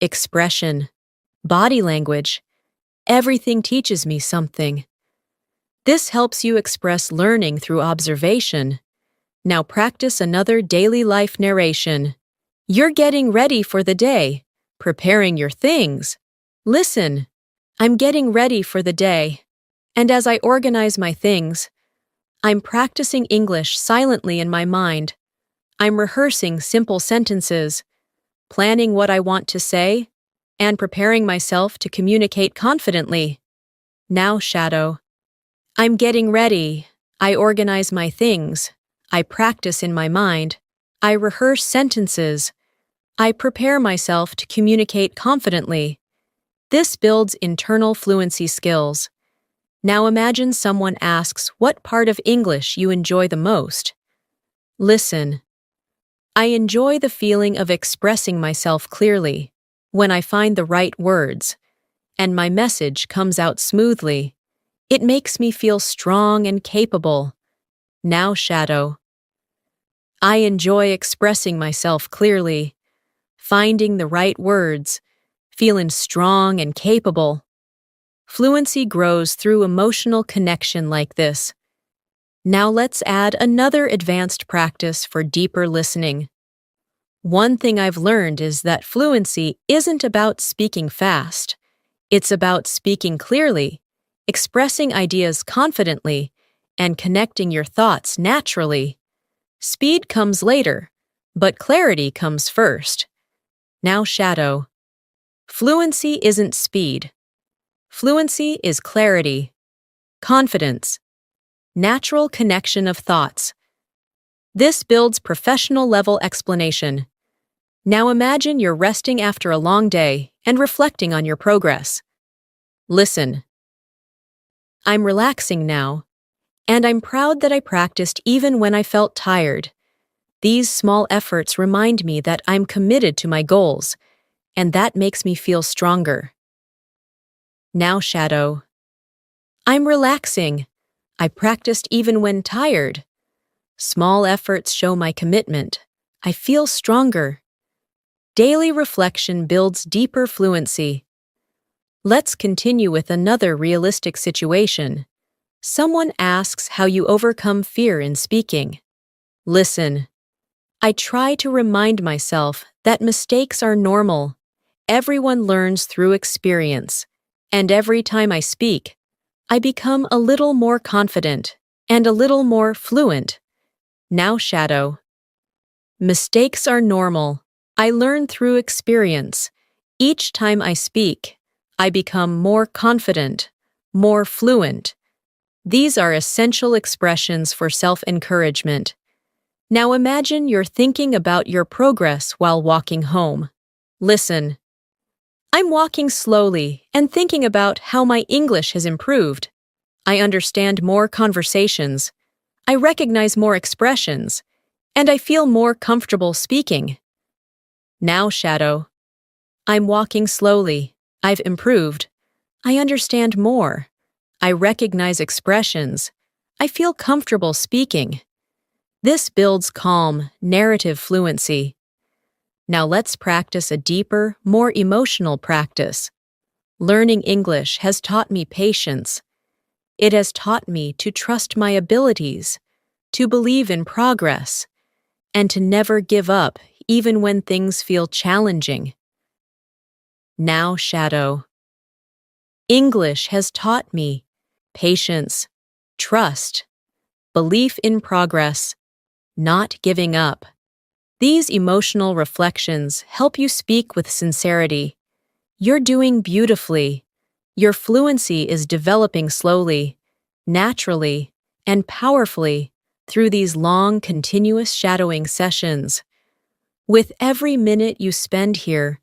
expression, body language. Everything teaches me something. This helps you express learning through observation. Now practice another daily life narration. You're getting ready for the day, preparing your things. Listen, I'm getting ready for the day. And as I organize my things, I'm practicing English silently in my mind. I'm rehearsing simple sentences, planning what I want to say, and preparing myself to communicate confidently. Now shadow. I'm getting ready. I organize my things. I practice in my mind. I rehearse sentences. I prepare myself to communicate confidently. This builds internal fluency skills. Now imagine someone asks what part of English you enjoy the most. Listen. I enjoy the feeling of expressing myself clearly, when I find the right words, and my message comes out smoothly. It makes me feel strong and capable. Now shadow. I enjoy expressing myself clearly, finding the right words, feeling strong and capable. Fluency grows through emotional connection like this. Now let's add another advanced practice for deeper listening. One thing I've learned is that fluency isn't about speaking fast. It's about speaking clearly, expressing ideas confidently, and connecting your thoughts naturally. Speed comes later, but clarity comes first. Now shadow. Fluency isn't speed. Fluency is clarity, confidence, natural connection of thoughts. This builds professional-level explanation. Now imagine you're resting after a long day and reflecting on your progress. Listen. I'm relaxing now, and I'm proud that I practiced even when I felt tired. These small efforts remind me that I'm committed to my goals, and that makes me feel stronger. Now shadow. I'm relaxing. I practiced even when tired. Small efforts show my commitment. I feel stronger. Daily reflection builds deeper fluency. Let's continue with another realistic situation. Someone asks how you overcome fear in speaking. Listen. I try to remind myself that mistakes are normal. Everyone learns through experience. And every time I speak, I become a little more confident and a little more fluent. Now shadow. Mistakes are normal. I learn through experience. Each time I speak, I become more confident, more fluent. These are essential expressions for self-encouragement. Now imagine you're thinking about your progress while walking home. Listen. I'm walking slowly and thinking about how my English has improved. I understand more conversations. I recognize more expressions, and I feel more comfortable speaking. Now shadow. I'm walking slowly. I've improved. I understand more. I recognize expressions. I feel comfortable speaking. This builds calm, narrative fluency. Now let's practice a deeper, more emotional practice. Learning English has taught me patience. It has taught me to trust my abilities, to believe in progress, and to never give up even when things feel challenging. Now shadow. English has taught me patience, trust, belief in progress, not giving up. These emotional reflections help you speak with sincerity. You're doing beautifully. Your fluency is developing slowly, naturally, and powerfully through these long, continuous shadowing sessions. With every minute you spend here,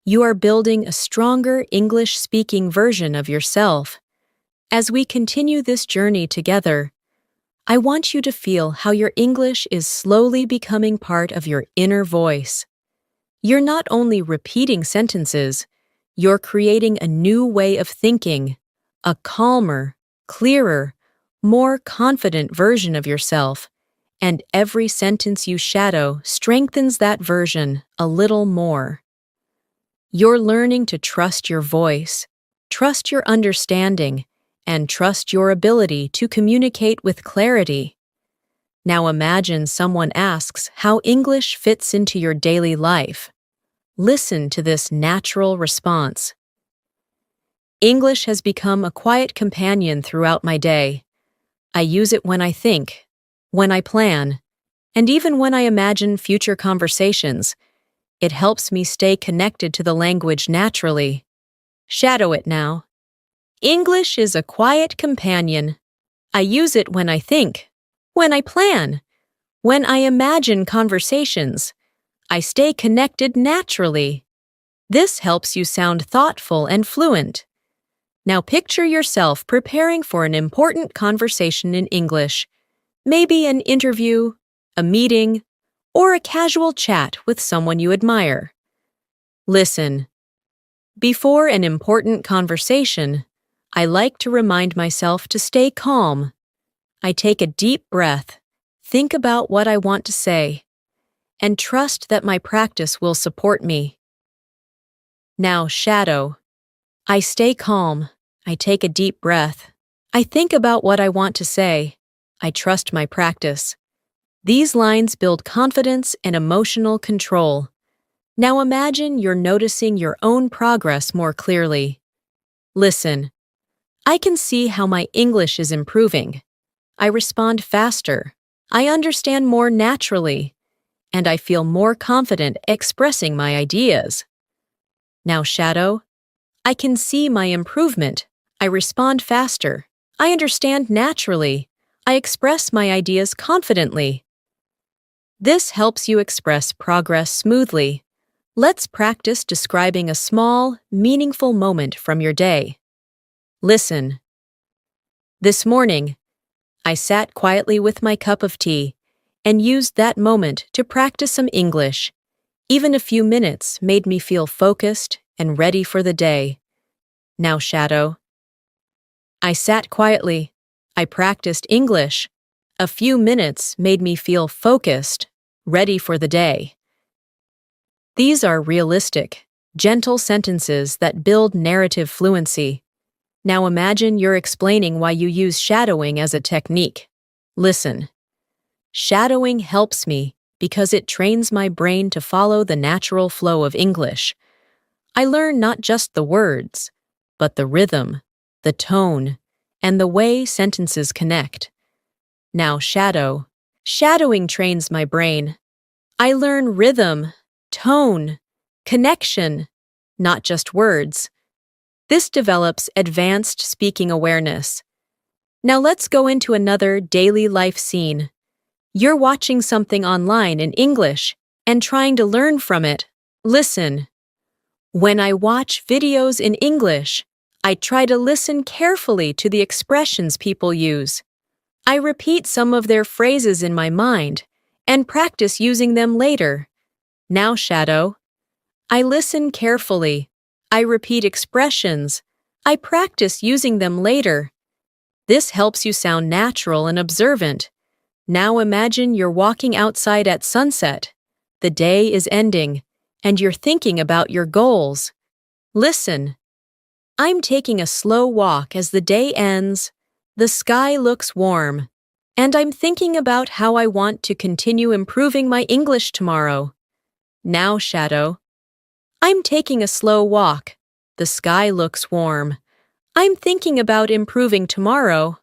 you are building a stronger English-speaking version of yourself. As we continue this journey together, I want you to feel how your English is slowly becoming part of your inner voice. You're not only repeating sentences, you're creating a new way of thinking, a calmer, clearer, more confident version of yourself, and every sentence you shadow strengthens that version a little more. You're learning to trust your voice, trust your understanding, and trust your ability to communicate with clarity. Now imagine someone asks how English fits into your daily life. Listen to this natural response. English has become a quiet companion throughout my day. I use it when I think, when I plan, and even when I imagine future conversations. It helps me stay connected to the language naturally. Shadow it now. English is a quiet companion. I use it when I think, when I plan, when I imagine conversations. I stay connected naturally. This helps you sound thoughtful and fluent. Now picture yourself preparing for an important conversation in English, maybe an interview, a meeting, or a casual chat with someone you admire. Listen. Before an important conversation, I like to remind myself to stay calm. I take a deep breath, think about what I want to say, and trust that my practice will support me. Now shadow. I stay calm. I take a deep breath. I think about what I want to say. I trust my practice. These lines build confidence and emotional control. Now imagine you're noticing your own progress more clearly. Listen. I can see how my English is improving. I respond faster. I understand more naturally. And I feel more confident expressing my ideas. Now shadow. I can see my improvement. I respond faster. I understand naturally. I express my ideas confidently. This helps you express progress smoothly. Let's practice describing a small, meaningful moment from your day. Listen. This morning, I sat quietly with my cup of tea and used that moment to practice some English. Even a few minutes made me feel focused and ready for the day. Now shadow. I sat quietly. I practiced English. A few minutes made me feel focused, ready for the day. These are realistic, gentle sentences that build narrative fluency. Now imagine you're explaining why you use shadowing as a technique. Listen. Shadowing helps me because it trains my brain to follow the natural flow of English. I learn not just the words, but the rhythm, the tone, and the way sentences connect. Now shadow. Shadowing trains my brain. I learn rhythm, tone, connection, not just words. This develops advanced speaking awareness. Now let's go into another daily life scene. You're watching something online in English and trying to learn from it. Listen. When I watch videos in English, I try to listen carefully to the expressions people use. I repeat some of their phrases in my mind and practice using them later. Now shadow. I listen carefully. I repeat expressions. I practice using them later. This helps you sound natural and observant. Now imagine you're walking outside at sunset. The day is ending, and you're thinking about your goals. Listen. I'm taking a slow walk as the day ends. The sky looks warm, and I'm thinking about how I want to continue improving my English tomorrow. Now, shadow. I'm taking a slow walk The sky looks warm. I'm thinking about improving tomorrow.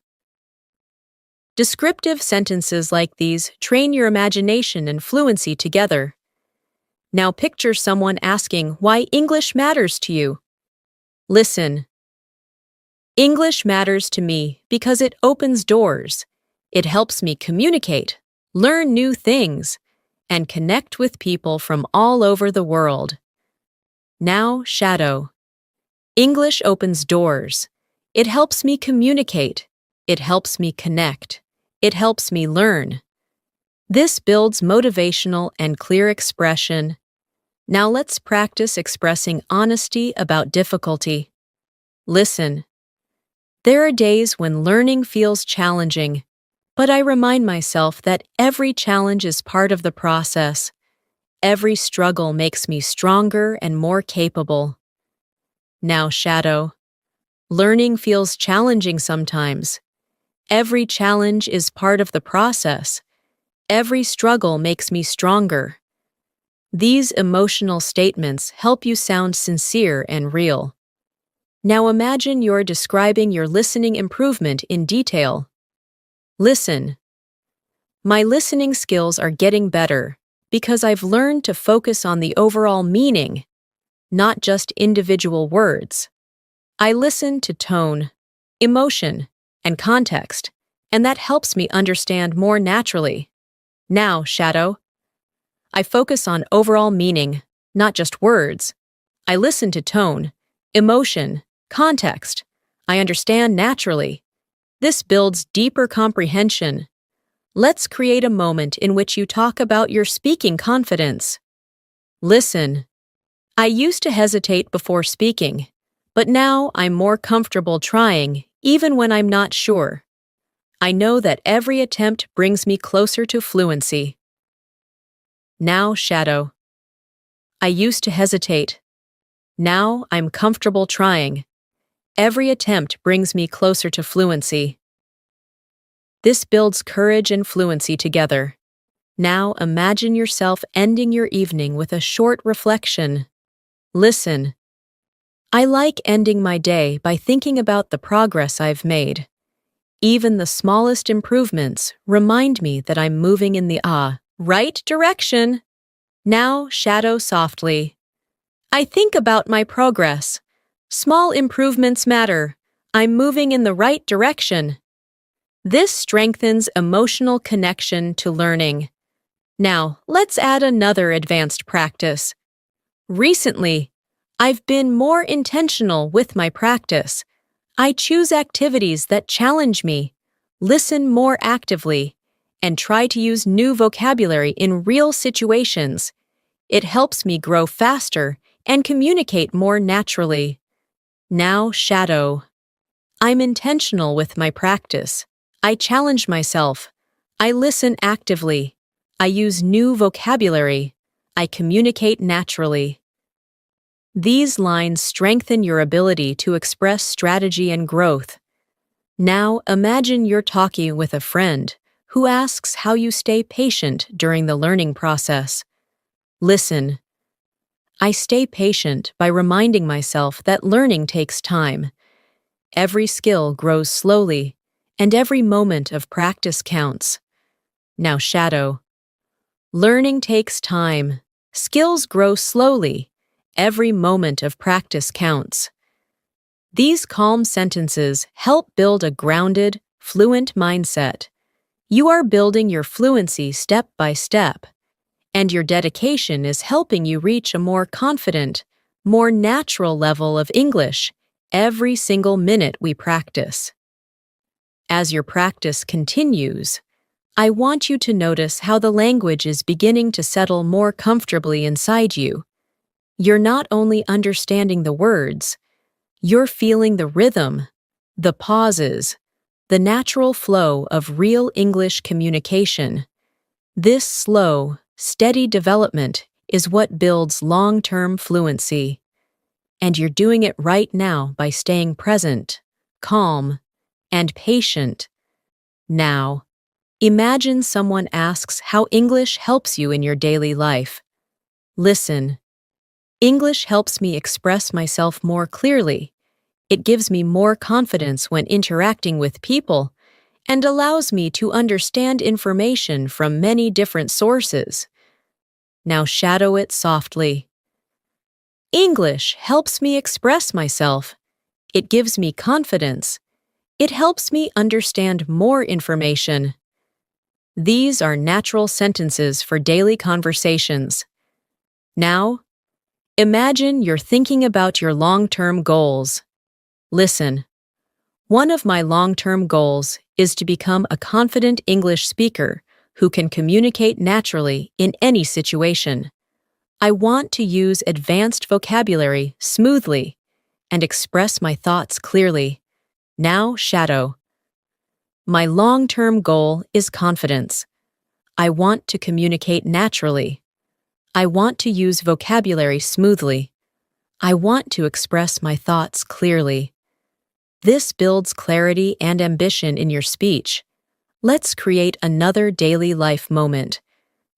Descriptive sentences like these train your imagination and fluency together. Now picture someone asking why English matters to you. Listen. English matters to me because it opens doors. It helps me communicate, learn new things, and connect with people from all over the world. Now shadow. English opens doors. It helps me communicate. It helps me connect. It helps me learn. This builds motivational and clear expression. Now let's practice expressing honesty about difficulty. Listen. There are days when learning feels challenging, but I remind myself that every challenge is part of the process. Every struggle makes me stronger and more capable. Now shadow. Learning feels challenging sometimes. Every challenge is part of the process. Every struggle makes me stronger. These emotional statements help you sound sincere and real. Now imagine you're describing your listening improvement in detail. Listen. My listening skills are getting better because I've learned to focus on the overall meaning, not just individual words. I listen to tone, emotion, and context, and that helps me understand more naturally. Now, shadow. I focus on overall meaning, not just words. I listen to tone, emotion, context. I understand naturally. This builds deeper comprehension. Let's create a moment in which you talk about your speaking confidence. Listen. I used to hesitate before speaking, but now I'm more comfortable trying, even when I'm not sure. I know that every attempt brings me closer to fluency. Now, shadow. I used to hesitate. Now I'm comfortable trying. Every attempt brings me closer to fluency. This builds courage and fluency together. Now imagine yourself ending your evening with a short reflection. Listen. I like ending my day by thinking about the progress I've made. Even the smallest improvements remind me that I'm moving in the right direction. Now shadow softly. I think about my progress. Small improvements matter. I'm moving in the right direction. This strengthens emotional connection to learning. Now, let's add another advanced practice. Recently, I've been more intentional with my practice. I choose activities that challenge me, listen more actively, and try to use new vocabulary in real situations. It helps me grow faster and communicate more naturally. Now, shadow. I'm intentional with my practice. I challenge myself. I listen actively. I use new vocabulary. I communicate naturally. These lines strengthen your ability to express strategy and growth. Now, imagine you're talking with a friend who asks how you stay patient during the learning process. Listen. I stay patient by reminding myself that learning takes time. Every skill grows slowly, and every moment of practice counts. Now, shadow. Learning takes time. Skills grow slowly. Every moment of practice counts. These calm sentences help build a grounded, fluent mindset. You are building your fluency step by step, and your dedication is helping you reach a more confident, more natural level of English every single minute we practice. As your practice continues, I want you to notice how the language is beginning to settle more comfortably inside you. You're not only understanding the words, you're feeling the rhythm, the pauses, the natural flow of real English communication. This slow, steady development is what builds long-term fluency. And you're doing it right now by staying present, calm, and patient. Now, imagine someone asks how English helps you in your daily life. Listen. English helps me express myself more clearly. It gives me more confidence when interacting with people and allows me to understand information from many different sources. Now shadow it softly. English helps me express myself. It gives me confidence. It helps me understand more information. These are natural sentences for daily conversations. Now, imagine you're thinking about your long-term goals. Listen. One of my long-term goals is to become a confident English speaker who can communicate naturally in any situation. I want to use advanced vocabulary smoothly and express my thoughts clearly. Now shadow. My long-term goal is confidence. I want to communicate naturally. I want to use vocabulary smoothly. I want to express my thoughts clearly. This builds clarity and ambition in your speech. Let's create another daily life moment.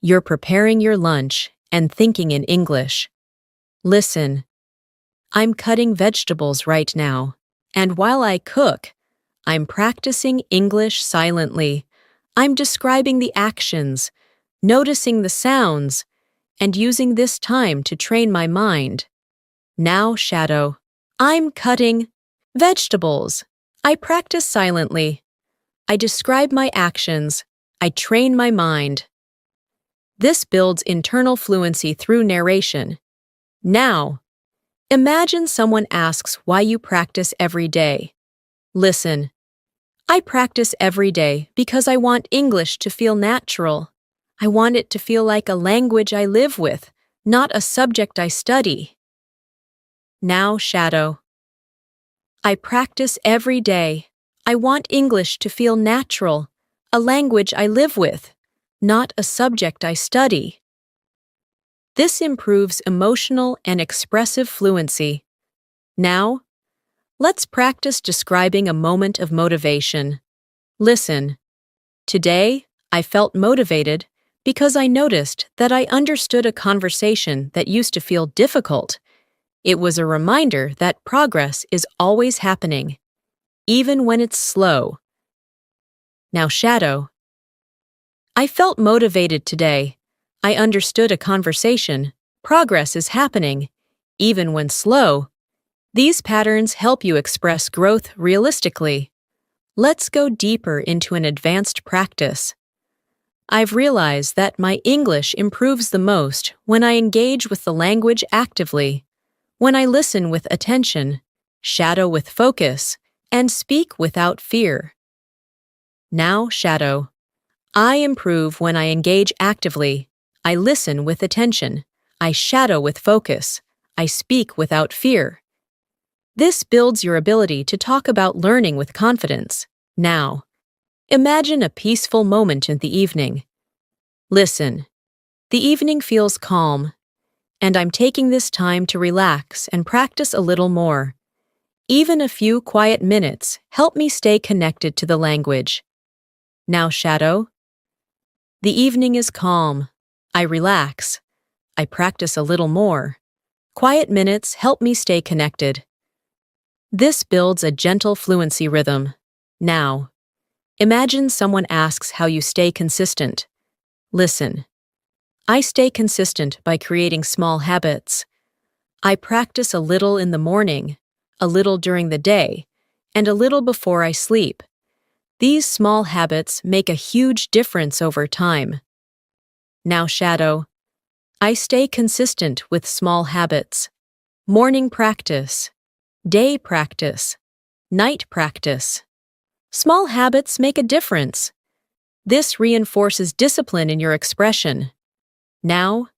You're preparing your lunch and thinking in English. Listen. I'm cutting vegetables right now, and while I cook, I'm practicing English silently. I'm describing the actions, noticing the sounds, and using this time to train my mind. Now shadow. I'm cutting vegetables. I practice silently. I describe my actions. I train my mind. This builds internal fluency through narration. Now, imagine someone asks why you practice every day. Listen. I practice every day because I want English to feel natural. I want it to feel like a language I live with, not a subject I study. Now shadow. I practice every day. I want English to feel natural, a language I live with, not a subject I study. This improves emotional and expressive fluency. Now, let's practice describing a moment of motivation. Listen. Today, I felt motivated because I noticed that I understood a conversation that used to feel difficult. It was a reminder that progress is always happening, even when it's slow. Now shadow. I felt motivated today. I understood a conversation. Progress is happening, even when slow. These patterns help you express growth realistically. Let's go deeper into an advanced practice. I've realized that my English improves the most when I engage with the language actively, when I listen with attention, shadow with focus, and speak without fear. Now shadow. I improve when I engage actively. I listen with attention. I shadow with focus. I speak without fear. This builds your ability to talk about learning with confidence. Now, imagine a peaceful moment in the evening. Listen. The evening feels calm, and I'm taking this time to relax and practice a little more. Even a few quiet minutes help me stay connected to the language. Now shadow. The evening is calm. I relax. I practice a little more. Quiet minutes help me stay connected. This builds a gentle fluency rhythm. Now, imagine someone asks how you stay consistent. Listen. I stay consistent by creating small habits. I practice a little in the morning, a little during the day, and a little before I sleep. These small habits make a huge difference over time. Now shadow. I stay consistent with small habits. Morning practice, day practice, night practice. Small habits make a difference. This reinforces discipline in your expression. Now,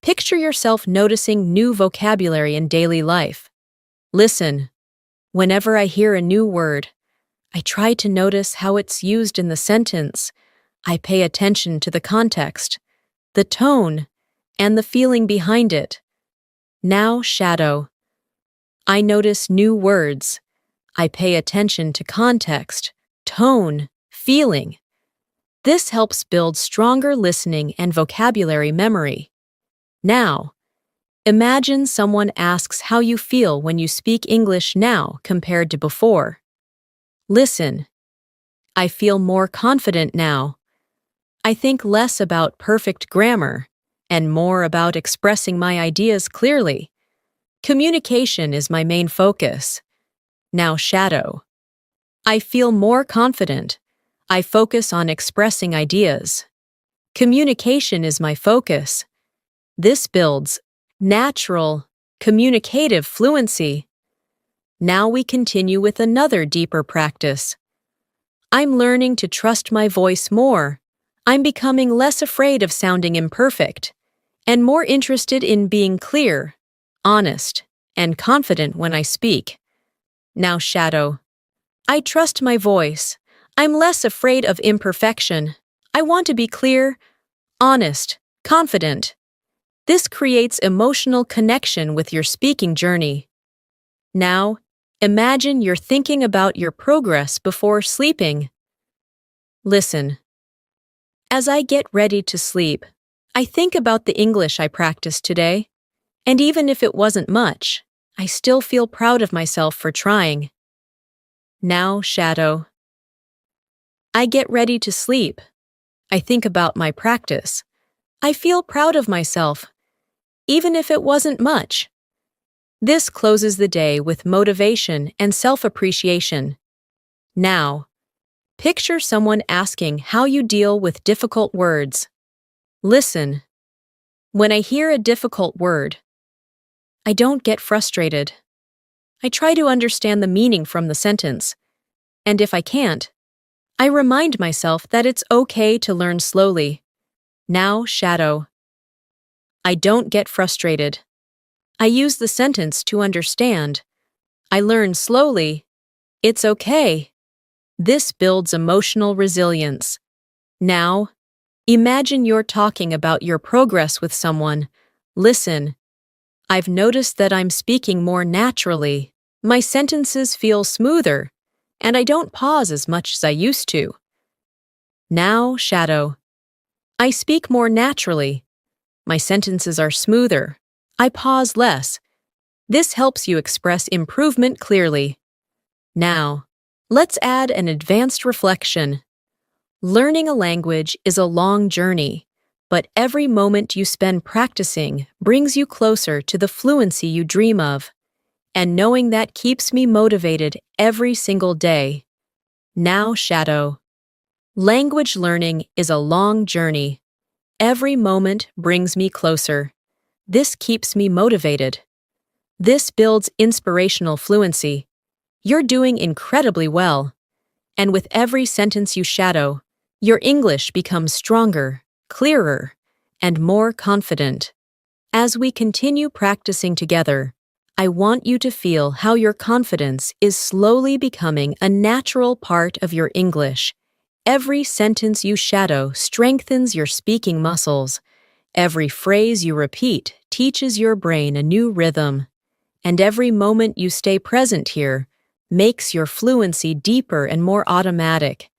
picture yourself noticing new vocabulary in daily life. Listen. Whenever I hear a new word, I try to notice how it's used in the sentence. I pay attention to the context, the tone, and the feeling behind it. Now shadow. I notice new words. I pay attention to context, tone, feeling. This helps build stronger listening and vocabulary memory. Now, Imagine someone asks how you feel when you speak English now compared to before. Listen. I feel more confident now. I think less about perfect grammar and more about expressing my ideas clearly. Communication is my main focus. Now shadow. I feel more confident. I focus on expressing ideas. Communication is my focus. This builds natural, communicative fluency. Now we continue with another deeper practice. I'm learning to trust my voice more. I'm becoming less afraid of sounding imperfect and more interested in being clear, honest, and confident when I speak. Now shadow. I trust my voice. I'm less afraid of imperfection. I want to be clear, honest, confident. This creates emotional connection with your speaking journey. Now, imagine you're thinking about your progress before sleeping. Listen. As I get ready to sleep, I think about the English I practiced today, and even if it wasn't much, I still feel proud of myself for trying. Now, shadow. I get ready to sleep. I think about my practice. I feel proud of myself, even if it wasn't much. This closes the day with motivation and self-appreciation. Now, picture someone asking how you deal with difficult words. Listen. When I hear a difficult word, I don't get frustrated. I try to understand the meaning from the sentence, and if I can't, I remind myself that it's okay to learn slowly. Now, shadow. I don't get frustrated. I use the sentence to understand. I learn slowly. It's okay. This builds emotional resilience. Now, imagine you're talking about your progress with someone. Listen. I've noticed that I'm speaking more naturally. My sentences feel smoother, and I don't pause as much as I used to. Now, shadow. I speak more naturally. My sentences are smoother. I pause less. This helps you express improvement clearly. Now, let's add an advanced reflection. Learning a language is a long journey, but every moment you spend practicing brings you closer to the fluency you dream of. And knowing that keeps me motivated every single day. Now, shadow. Language learning is a long journey. Every moment brings me closer. This keeps me motivated. This builds inspirational fluency. You're doing incredibly well. And with every sentence you shadow, your English becomes stronger, clearer, and more confident. As we continue practicing together, I want you to feel how your confidence is slowly becoming a natural part of your English. Every sentence you shadow strengthens your speaking muscles. Every phrase you repeat teaches your brain a new rhythm. And every moment you stay present here makes your fluency deeper and more automatic.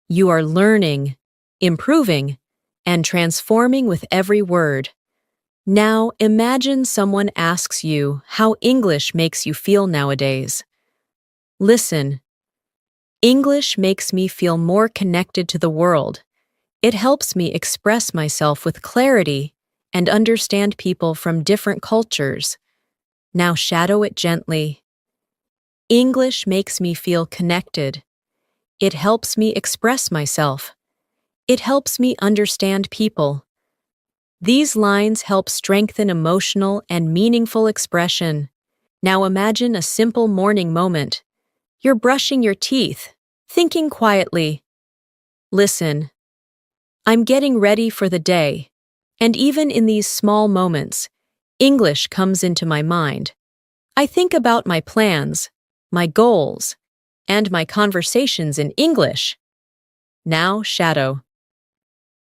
You are learning, improving, and transforming with every word. Now, imagine someone asks you how English makes you feel nowadays. Listen. English makes me feel more connected to the world. It helps me express myself with clarity and understand people from different cultures. Now shadow it gently. English makes me feel connected. It helps me express myself. It helps me understand people. These lines help strengthen emotional and meaningful expression. Now imagine a simple morning moment. You're brushing your teeth, thinking quietly. Listen. I'm getting ready for the day, and even in these small moments, English comes into my mind. I think about my plans, my goals, and my conversations in English. Now, shadow.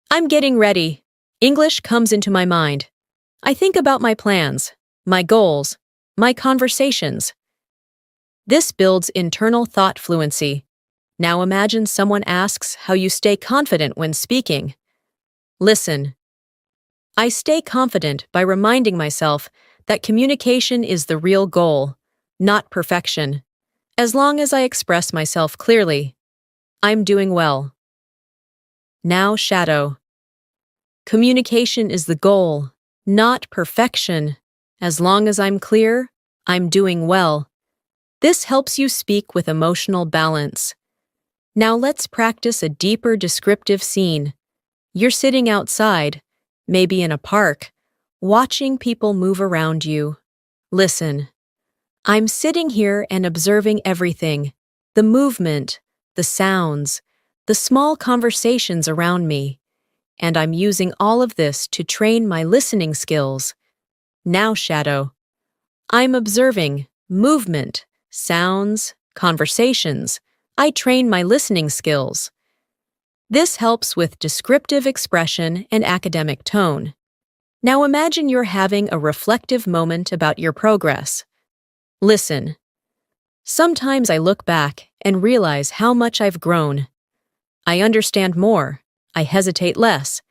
I'm getting ready. English comes into my mind. I think about my plans, my goals, my conversations. This builds internal thought fluency. Now imagine someone asks how you stay confident when speaking. Listen. I stay confident by reminding myself that communication is the real goal, not perfection. As long as I express myself clearly, I'm doing well. Now shadow. Communication is the goal, not perfection. As long as I'm clear, I'm doing well. This helps you speak with emotional balance. Now let's practice a deeper descriptive scene. You're sitting outside, maybe in a park, watching people move around you. Listen. I'm sitting here and observing everything. The movement, the sounds, the small conversations around me. And I'm using all of this to train my listening skills. Now shadow. I'm observing movement, sounds, conversations. I train my listening skills. This helps with descriptive expression and academic tone. Now imagine you're having a reflective moment about your progress. Listen. Sometimes I look back and realize how much I've grown. I understand more, I hesitate less,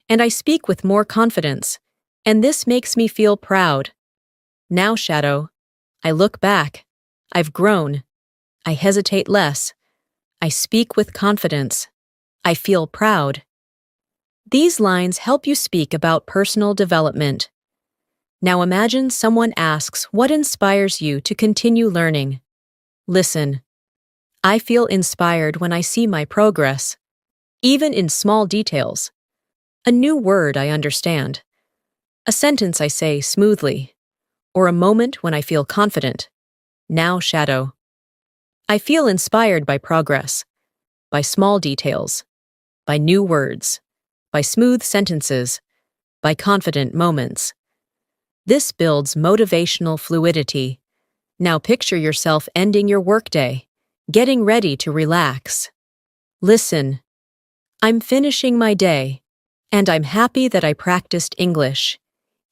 and I speak with more confidence, and this makes me feel proud. Now shadow. I look back. I've grown. I hesitate less. I speak with confidence. I feel proud. These lines help you speak about personal development. Now imagine someone asks what inspires you to continue learning. Listen. I feel inspired when I see my progress, even in small details. A new word I understand. A sentence I say smoothly. Or a moment when I feel confident. Now shadow. I feel inspired by progress, by small details, by new words, by smooth sentences, by confident moments. This builds motivational fluidity. Now picture yourself ending your workday, getting ready to relax. Listen. I'm finishing my day, and I'm happy that I practiced English,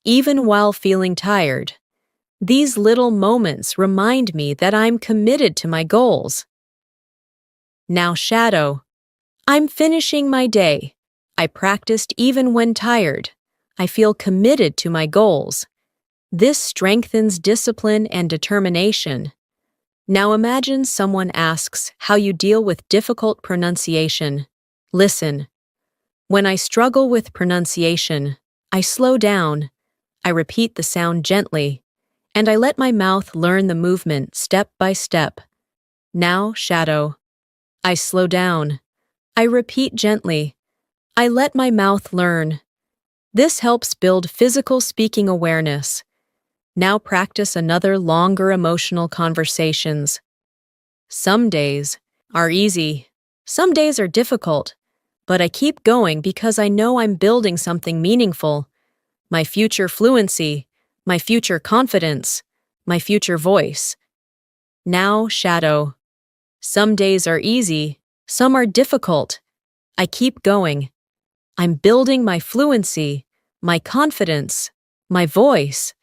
even while feeling tired. These little moments remind me that I'm committed to my goals. Now shadow. I'm finishing my day. I practiced even when tired. I feel committed to my goals. This strengthens discipline and determination. Now imagine someone asks how you deal with difficult pronunciation. Listen. When I struggle with pronunciation, I slow down. I repeat the sound gently. And I let my mouth learn the movement step by step. Now, shadow. I slow down. I repeat gently. I let my mouth learn. This helps build physical speaking awareness. Now practice another longer emotional conversations. Some days are easy. Some days are difficult. But I keep going because I know I'm building something meaningful. My future fluency. My future confidence, my future voice. Now, shadow. Some days are easy, some are difficult. I keep going. I'm building my fluency, my confidence, my voice.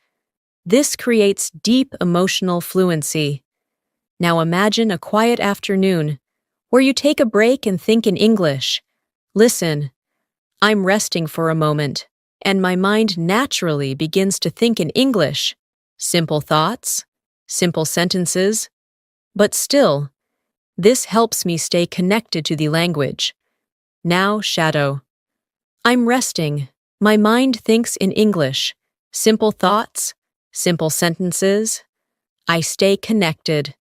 This creates deep emotional fluency. Now imagine a quiet afternoon where you take a break and think in English. Listen. I'm resting for a moment. And my mind naturally begins to think in English. Simple thoughts, simple sentences. But still, this helps me stay connected to the language. Now, shadow. I'm resting. My mind thinks in English. Simple thoughts, simple sentences. I stay connected.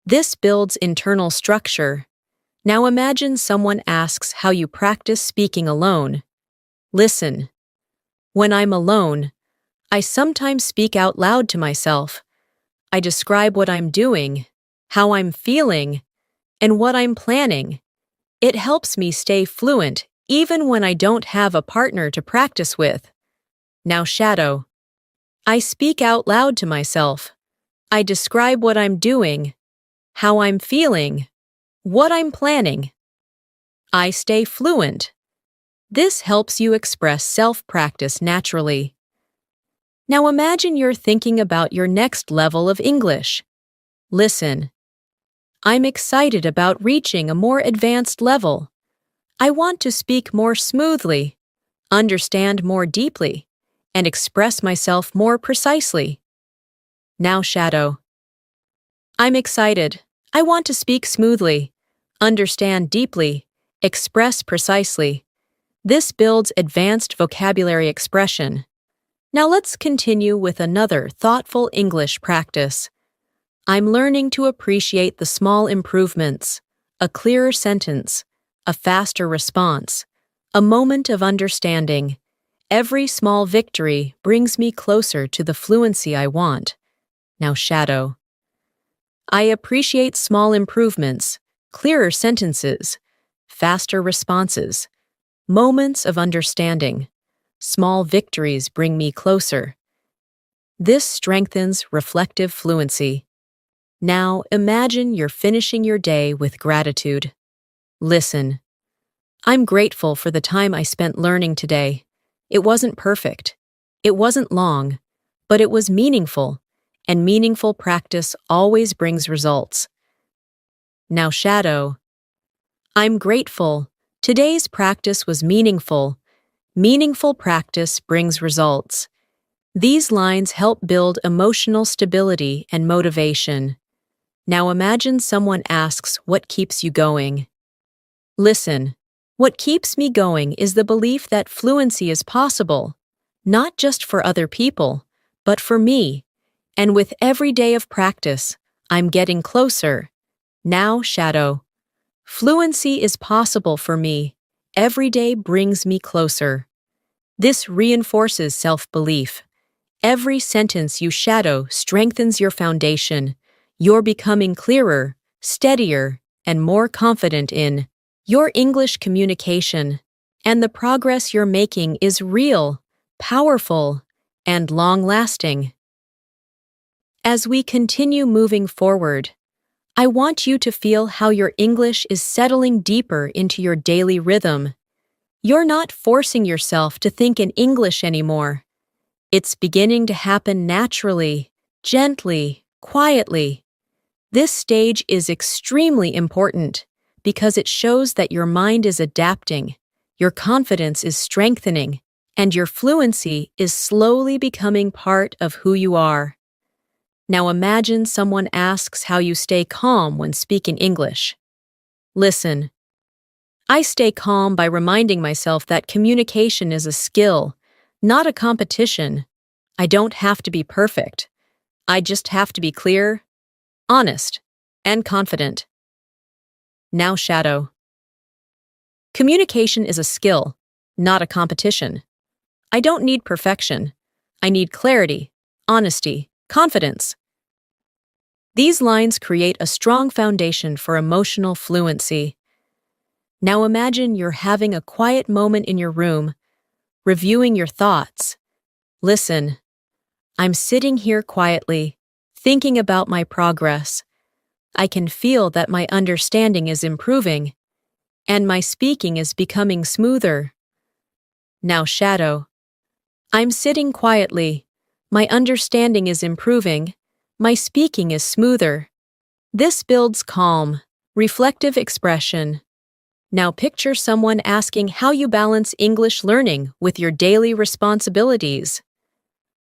This builds internal structure. Now imagine someone asks how you practice speaking alone. Listen. When I'm alone, I sometimes speak out loud to myself. I describe what I'm doing, how I'm feeling, and what I'm planning. It helps me stay fluent even when I don't have a partner to practice with. Now shadow. I speak out loud to myself. I describe what I'm doing, how I'm feeling, what I'm planning. I stay fluent. This helps you express self-practice naturally. Now imagine you're thinking about your next level of English. Listen. I'm excited about reaching a more advanced level. I want to speak more smoothly, understand more deeply, and express myself more precisely. Now shadow. I'm excited. I want to speak smoothly, understand deeply, express precisely. This builds advanced vocabulary expression. Now let's continue with another thoughtful English practice. I'm learning to appreciate the small improvements, a clearer sentence, a faster response, a moment of understanding. Every small victory brings me closer to the fluency I want. Now shadow. I appreciate small improvements, clearer sentences, faster responses, moments of understanding. Small victories bring me closer. This strengthens reflective fluency. Now imagine you're finishing your day with gratitude. Listen. I'm grateful for the time I spent learning today. It wasn't perfect. It wasn't long, but it was meaningful, and meaningful practice always brings results. Now shadow. I'm grateful. Today's practice was meaningful. Meaningful practice brings results. These lines help build emotional stability and motivation. Now imagine someone asks what keeps you going. Listen. What keeps me going is the belief that fluency is possible, not just for other people, but for me. And with every day of practice, I'm getting closer. Now, shadow. Fluency is possible for me. Every day brings me closer. This reinforces self-belief. Every sentence you shadow strengthens your foundation. You're becoming clearer, steadier, and more confident in your English communication, and the progress you're making is real, powerful, and long-lasting. As we continue moving forward, I want you to feel how your English is settling deeper into your daily rhythm. You're not forcing yourself to think in English anymore. It's beginning to happen naturally, gently, quietly. This stage is extremely important because it shows that your mind is adapting, your confidence is strengthening, and your fluency is slowly becoming part of who you are. Now imagine someone asks how you stay calm when speaking English. Listen. I stay calm by reminding myself that communication is a skill, not a competition. I don't have to be perfect. I just have to be clear, honest, and confident. Now shadow. Communication is a skill, not a competition. I don't need perfection. I need clarity, honesty, confidence. These lines create a strong foundation for emotional fluency. Now imagine you're having a quiet moment in your room, reviewing your thoughts. Listen. I'm sitting here quietly, thinking about my progress. I can feel that my understanding is improving, and my speaking is becoming smoother. Now shadow. I'm sitting quietly. My understanding is improving. My speaking is smoother. This builds calm, reflective expression. Now picture someone asking how you balance English learning with your daily responsibilities.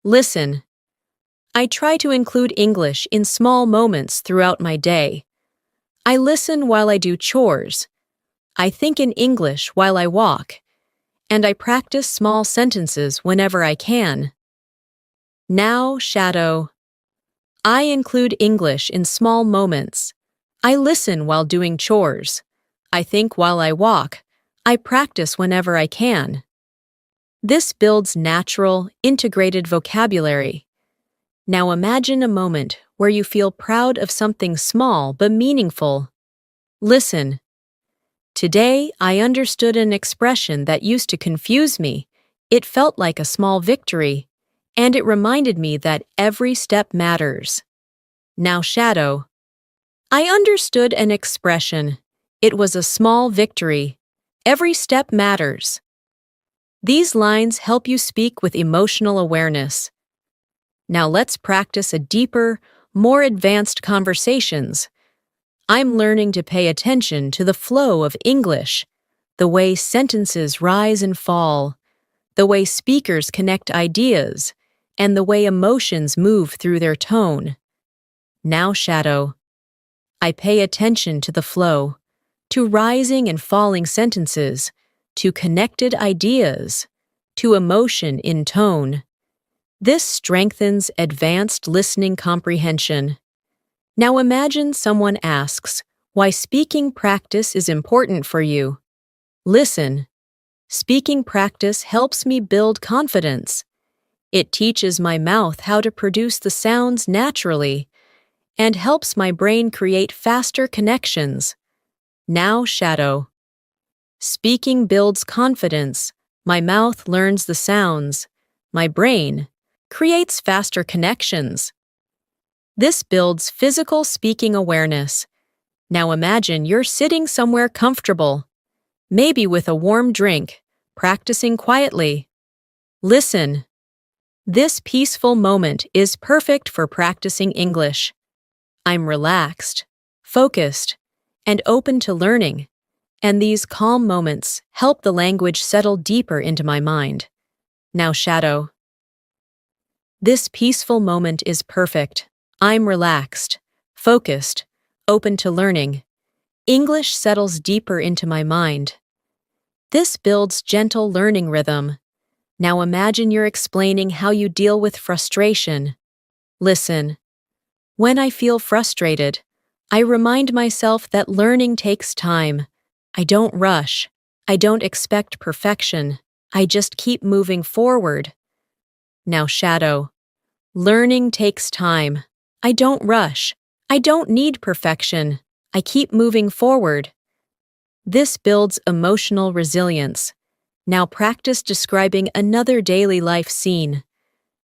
Listen. I try to include English in small moments throughout my day. I listen while I do chores. I think in English while I walk. And I practice small sentences whenever I can. Now, shadow. I include English in small moments. I listen while doing chores. I think while I walk. I practice whenever I can. This builds natural, integrated vocabulary. Now imagine a moment where you feel proud of something small but meaningful. Listen. Today, I understood an expression that used to confuse me. It felt like a small victory, and it reminded me that every step matters. Now shadow. I understood an expression. It was a small victory. Every step matters. These lines help you speak with emotional awareness. Now let's practice a deeper, more advanced conversations. I'm learning to pay attention to the flow of English, the way sentences rise and fall, the way speakers connect ideas, and the way emotions move through their tone. Now shadow. I pay attention to the flow, to rising and falling sentences, to connected ideas, to emotion in tone. This strengthens advanced listening comprehension. Now imagine someone asks why speaking practice is important for you. Listen. Speaking practice helps me build confidence. It teaches my mouth how to produce the sounds naturally and helps my brain create faster connections. Now shadow. Speaking builds confidence. My mouth learns the sounds. My brain creates faster connections. This builds physical speaking awareness. Now imagine you're sitting somewhere comfortable, maybe with a warm drink, practicing quietly. Listen. This peaceful moment is perfect for practicing English. I'm relaxed, focused, and open to learning, and these calm moments help the language settle deeper into my mind. Now shadow. This peaceful moment is perfect. I'm relaxed, focused, open to learning. English settles deeper into my mind. This builds gentle learning rhythm. Now imagine you're explaining how you deal with frustration. Listen. When I feel frustrated, I remind myself that learning takes time. I don't rush. I don't expect perfection. I just keep moving forward. Now shadow. Learning takes time. I don't rush. I don't need perfection. I keep moving forward. This builds emotional resilience. Now practice describing another daily life scene.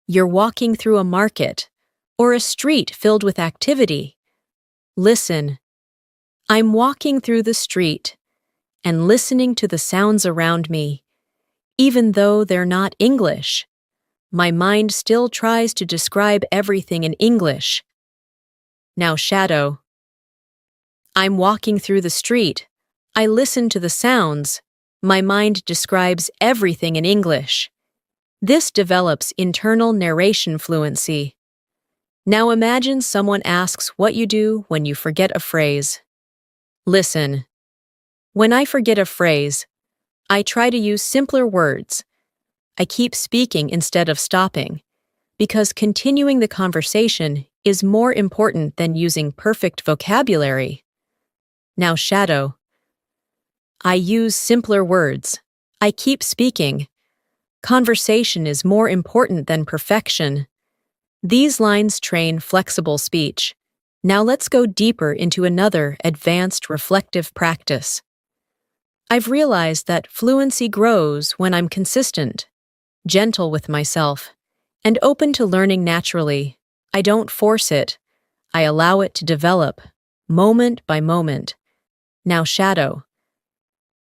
You're walking through a market or a street filled with activity. Listen. I'm walking through the street and listening to the sounds around me. Even though they're not English, my mind still tries to describe everything in English. Now shadow. I'm walking through the street. I listen to the sounds. My mind describes everything in English. This develops internal narration fluency. Now imagine someone asks what you do when you forget a phrase. Listen. When I forget a phrase, I try to use simpler words. I keep speaking instead of stopping, because continuing the conversation is more important than using perfect vocabulary. Now shadow. I use simpler words. I keep speaking. Conversation is more important than perfection. These lines train flexible speech. Now let's go deeper into another advanced reflective practice. I've realized that fluency grows when I'm consistent, gentle with myself, and open to learning naturally. I don't force it. I allow it to develop, moment by moment. Now shadow.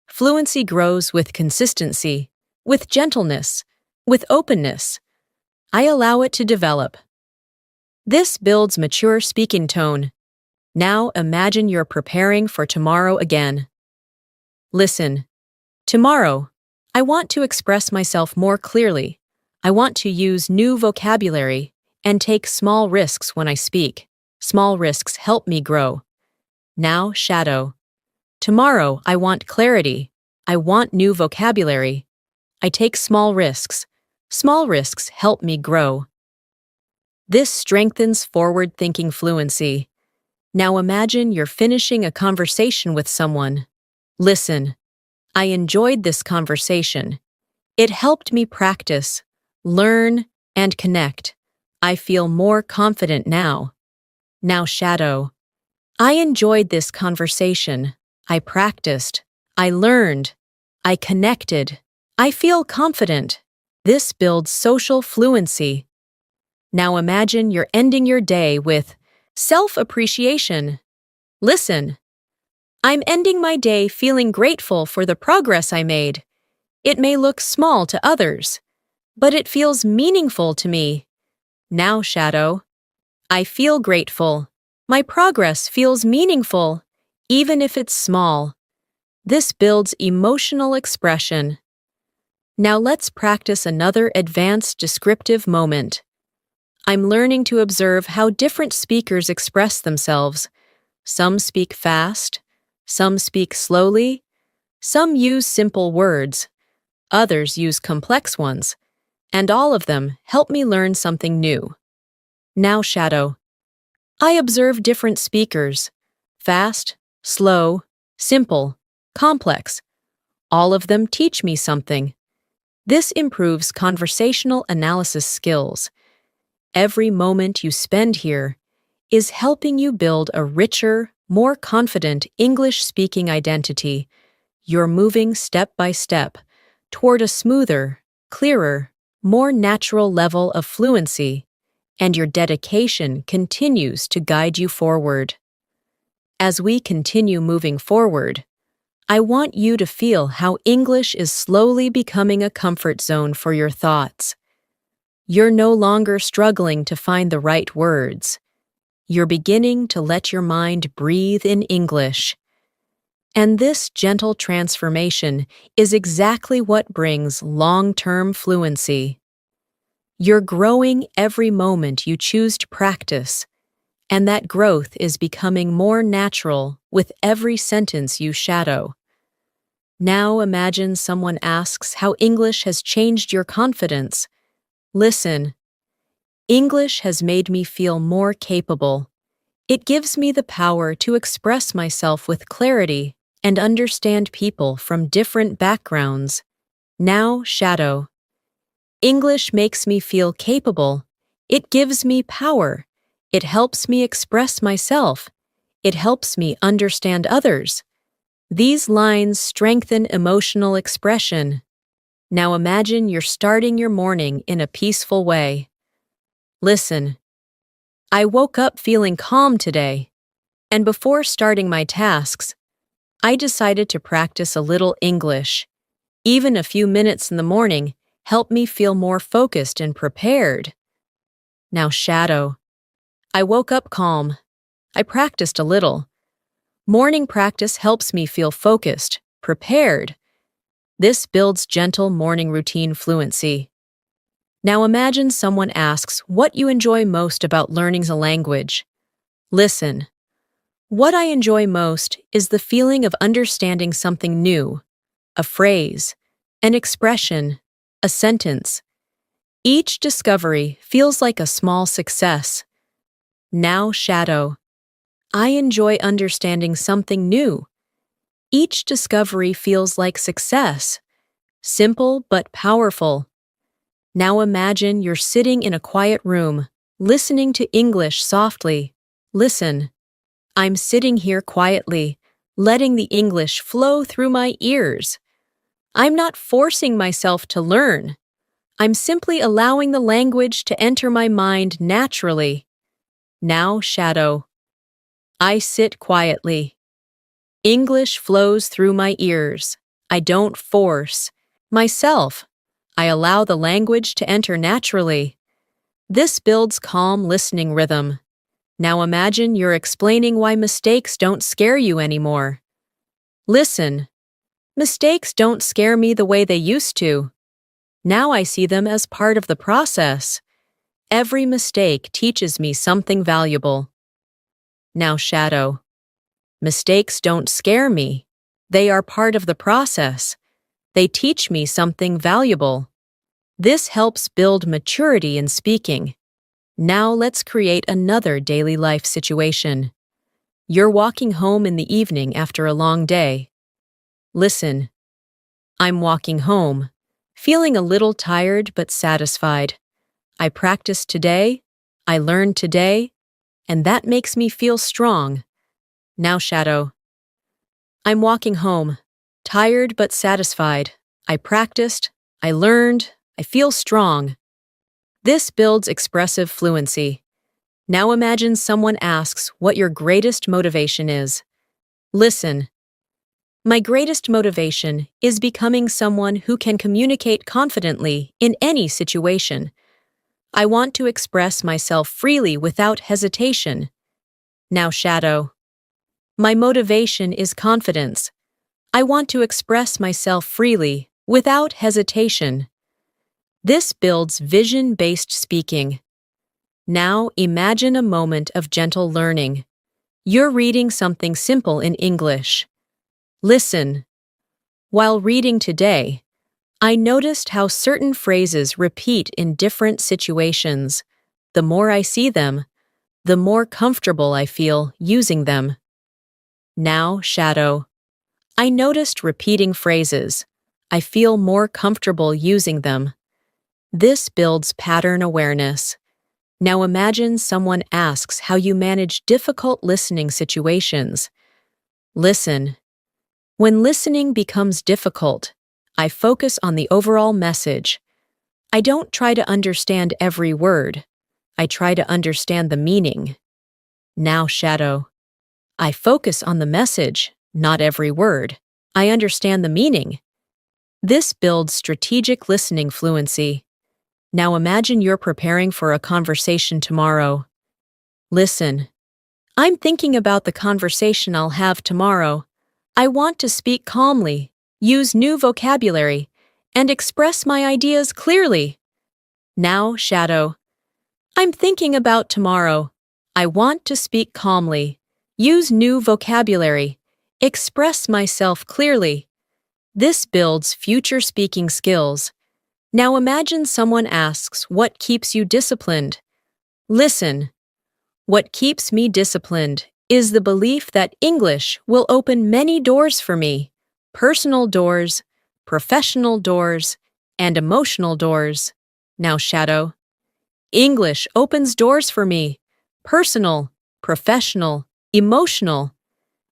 Fluency grows with consistency, with gentleness, with openness. I allow it to develop. This builds mature speaking tone. Now imagine you're preparing for tomorrow again. Listen. Tomorrow, I want to express myself more clearly. I want to use new vocabulary and take small risks when I speak. Small risks help me grow. Now shadow. Tomorrow, I want clarity. I want new vocabulary. I take small risks. Small risks help me grow. This strengthens forward-thinking fluency. Now imagine you're finishing a conversation with someone. Listen. I enjoyed this conversation. It helped me practice, learn, and connect. I feel more confident now. Now shadow. I enjoyed this conversation. I practiced. I learned. I connected. I feel confident. This builds social fluency. Now imagine you're ending your day with self-appreciation. Listen. I'm ending my day feeling grateful for the progress I made. It may look small to others, but it feels meaningful to me. Now shadow. I feel grateful. My progress feels meaningful, even if it's small. This builds emotional expression. Now let's practice another advanced descriptive moment. I'm learning to observe how different speakers express themselves. Some speak fast, some speak slowly, some use simple words, others use complex ones, and all of them help me learn something new. Now shadow. I observe different speakers. Fast, slow, simple, complex. All of them teach me something. This improves conversational analysis skills. Every moment you spend here is helping you build a richer, more confident English-speaking identity. You're moving step by step toward a smoother, clearer, more natural level of fluency, and your dedication continues to guide you forward. As we continue moving forward, I want you to feel how English is slowly becoming a comfort zone for your thoughts. You're no longer struggling to find the right words. You're beginning to let your mind breathe in English. And this gentle transformation is exactly what brings long-term fluency. You're growing every moment you choose to practice, and that growth is becoming more natural with every sentence you shadow. Now imagine someone asks how English has changed your confidence. Listen. English has made me feel more capable. It gives me the power to express myself with clarity and understand people from different backgrounds. Now shadow. English makes me feel capable. It gives me power. It helps me express myself. It helps me understand others. These lines strengthen emotional expression. Now imagine you're starting your morning in a peaceful way. Listen. I woke up feeling calm today, and before starting my tasks, I decided to practice a little English. Even a few minutes in the morning help me feel more focused and prepared. Now shadow. I woke up calm. I practiced a little. Morning practice helps me feel focused, prepared. This builds gentle morning routine fluency. Now imagine someone asks what you enjoy most about learning a language. Listen. What I enjoy most is the feeling of understanding something new, a phrase, an expression, a sentence. Each discovery feels like a small success. Now shadow. I enjoy understanding something new. Each discovery feels like success. Simple but powerful. Now imagine you're sitting in a quiet room, listening to English softly. Listen. I'm sitting here quietly, letting the English flow through my ears. I'm not forcing myself to learn. I'm simply allowing the language to enter my mind naturally. Now shadow. I sit quietly. English flows through my ears. I don't force myself. I allow the language to enter naturally. This builds calm listening rhythm. Now imagine you're explaining why mistakes don't scare you anymore. Listen. Mistakes don't scare me the way they used to. Now I see them as part of the process. Every mistake teaches me something valuable. Now shadow. Mistakes don't scare me. They are part of the process. They teach me something valuable. This helps build maturity in speaking. Now let's create another daily life situation. You're walking home in the evening after a long day. Listen. I'm walking home, feeling a little tired but satisfied. I practiced today, I learned today, and that makes me feel strong. Now shadow. I'm walking home, tired but satisfied. I practiced, I learned, I feel strong. This builds expressive fluency. Now imagine someone asks what your greatest motivation is. Listen. My greatest motivation is becoming someone who can communicate confidently in any situation. I want to express myself freely without hesitation. Now shadow. My motivation is confidence. I want to express myself freely without hesitation. This builds vision-based speaking. Now imagine a moment of gentle learning. You're reading something simple in English. Listen. While reading today, I noticed how certain phrases repeat in different situations. The more I see them, the more comfortable I feel using them. Now, shadow. I noticed repeating phrases. I feel more comfortable using them. This builds pattern awareness. Now imagine someone asks how you manage difficult listening situations. Listen. When listening becomes difficult, I focus on the overall message. I don't try to understand every word. I try to understand the meaning. Now, shadow. I focus on the message, not every word. I understand the meaning. This builds strategic listening fluency. Now imagine you're preparing for a conversation tomorrow. Listen. I'm thinking about the conversation I'll have tomorrow. I want to speak calmly, use new vocabulary, and express my ideas clearly. Now, shadow. I'm thinking about tomorrow. I want to speak calmly, use new vocabulary, express myself clearly. This builds future speaking skills. Now imagine someone asks, what keeps you disciplined? Listen. What keeps me disciplined is the belief that English will open many doors for me. Personal doors, professional doors, and emotional doors. Now, shadow. English opens doors for me. Personal, professional, emotional.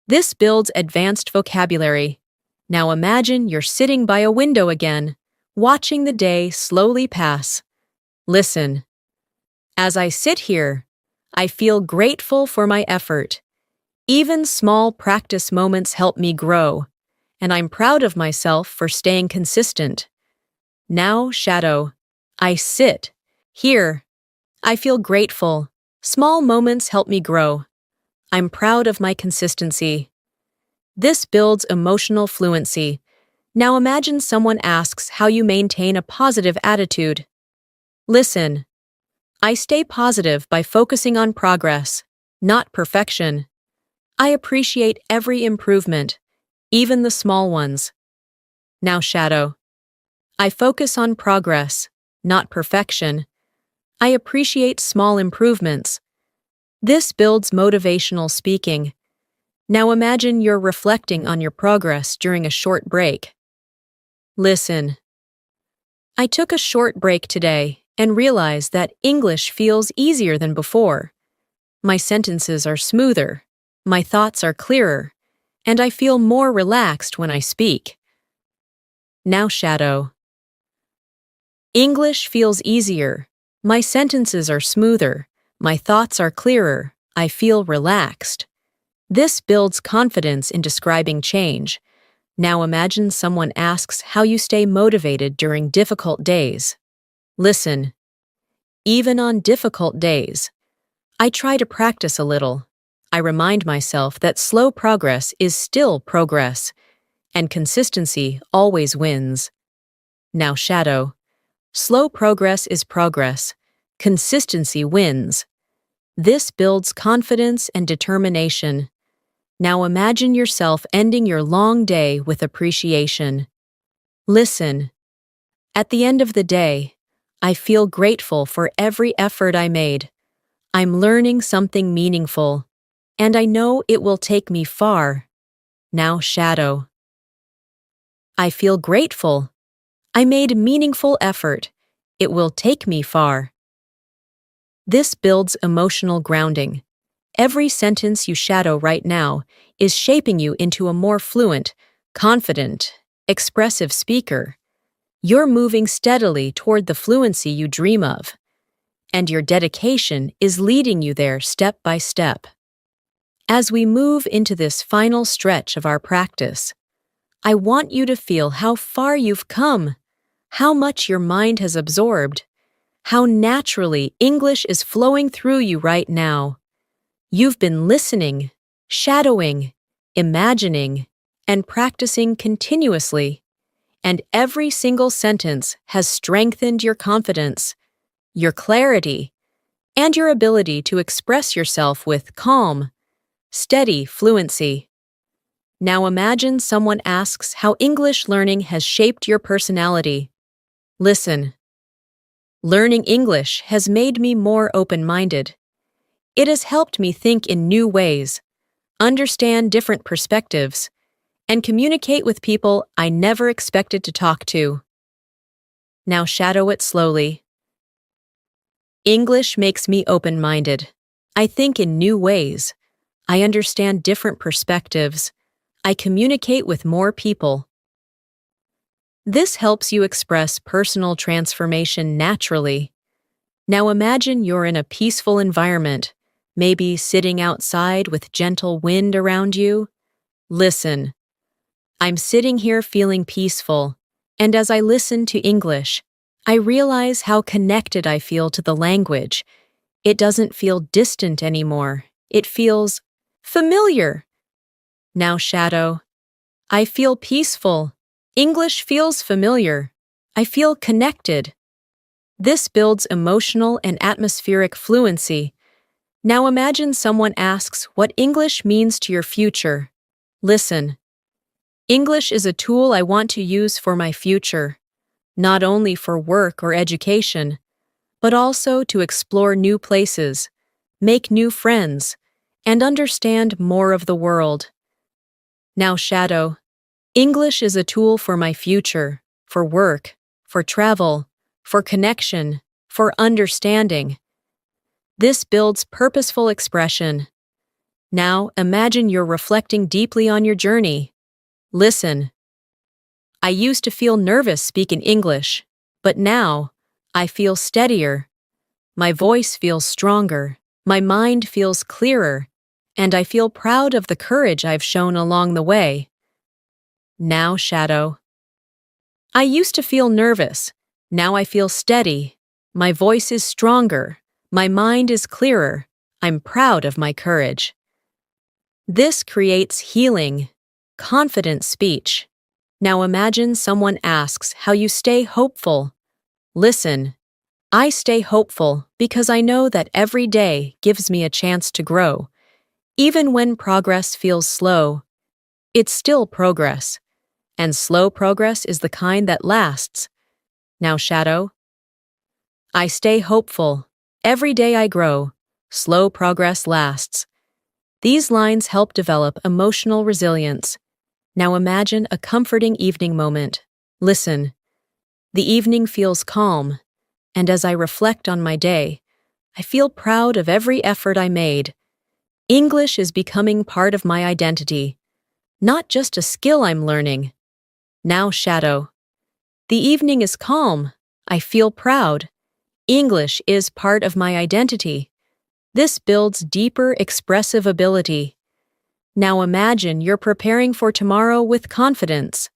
This builds advanced vocabulary. Now imagine you're sitting by a window again, watching the day slowly pass. Listen. As I sit here, I feel grateful for my effort. Even small practice moments help me grow, and I'm proud of myself for staying consistent. Now, shadow. I sit. Here. I feel grateful. Small moments help me grow. I'm proud of my consistency. This builds emotional fluency. Now imagine someone asks how you maintain a positive attitude. Listen. I stay positive by focusing on progress, not perfection. I appreciate every improvement, even the small ones. Now, shadow. I focus on progress, not perfection. I appreciate small improvements. This builds motivational speaking. Now imagine you're reflecting on your progress during a short break. Listen. I took a short break today and realized that English feels easier than before. My sentences are smoother, my thoughts are clearer, and I feel more relaxed when I speak. Now, shadow. English feels easier. My sentences are smoother. My thoughts are clearer. I feel relaxed. This builds confidence in describing change. Now imagine someone asks how you stay motivated during difficult days. Listen. Even on difficult days, I try to practice a little. I remind myself that slow progress is still progress, and consistency always wins. Now, shadow. Slow progress is progress. Consistency wins. This builds confidence and determination. Now imagine yourself ending your long day with appreciation. Listen. At the end of the day, I feel grateful for every effort I made. I'm learning something meaningful, and I know it will take me far. Now, shadow. I feel grateful. I made meaningful effort. It will take me far. This builds emotional grounding. Every sentence you shadow right now is shaping you into a more fluent, confident, expressive speaker. You're moving steadily toward the fluency you dream of, and your dedication is leading you there step by step. As we move into this final stretch of our practice, I want you to feel how far you've come, how much your mind has absorbed, how naturally English is flowing through you right now. You've been listening, shadowing, imagining, and practicing continuously, and every single sentence has strengthened your confidence, your clarity, and your ability to express yourself with calm, steady fluency. Now imagine someone asks how English learning has shaped your personality. Listen. Learning English has made me more open-minded. It has helped me think in new ways, understand different perspectives, and communicate with people I never expected to talk to. Now shadow it slowly. English makes me open-minded. I think in new ways. I understand different perspectives. I communicate with more people. This helps you express personal transformation naturally. Now imagine you're in a peaceful environment, maybe sitting outside with gentle wind around you. Listen. I'm sitting here feeling peaceful, and as I listen to English, I realize how connected I feel to the language. It doesn't feel distant anymore. It feels familiar. Now shadow. I feel peaceful. English feels familiar. I feel connected. This builds emotional and atmospheric fluency. Now imagine someone asks what English means to your future. Listen. English is a tool I want to use for my future, not only for work or education, but also to explore new places, make new friends, and understand more of the world. Now shadow. English is a tool for my future, for work, for travel, for connection, for understanding. This builds purposeful expression. Now imagine you're reflecting deeply on your journey. Listen. I used to feel nervous speaking English, but now I feel steadier. My voice feels stronger, my mind feels clearer, and I feel proud of the courage I've shown along the way. Now shadow. I used to feel nervous. Now I feel steady. My voice is stronger. My mind is clearer. I'm proud of my courage. This creates healing, confident speech. Now imagine someone asks how you stay hopeful. Listen. I stay hopeful because I know that every day gives me a chance to grow. Even when progress feels slow, it's still progress. And slow progress is the kind that lasts. Now shadow. I stay hopeful. Every day I grow. Slow progress lasts. These lines help develop emotional resilience. Now imagine a comforting evening moment. Listen. The evening feels calm, and as I reflect on my day, I feel proud of every effort I made. English is becoming part of my identity, not just a skill I'm learning. Now shadow. The evening is calm. I feel proud. English is part of my identity. This builds deeper expressive ability. Now imagine you're preparing for tomorrow with confidence.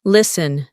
Listen.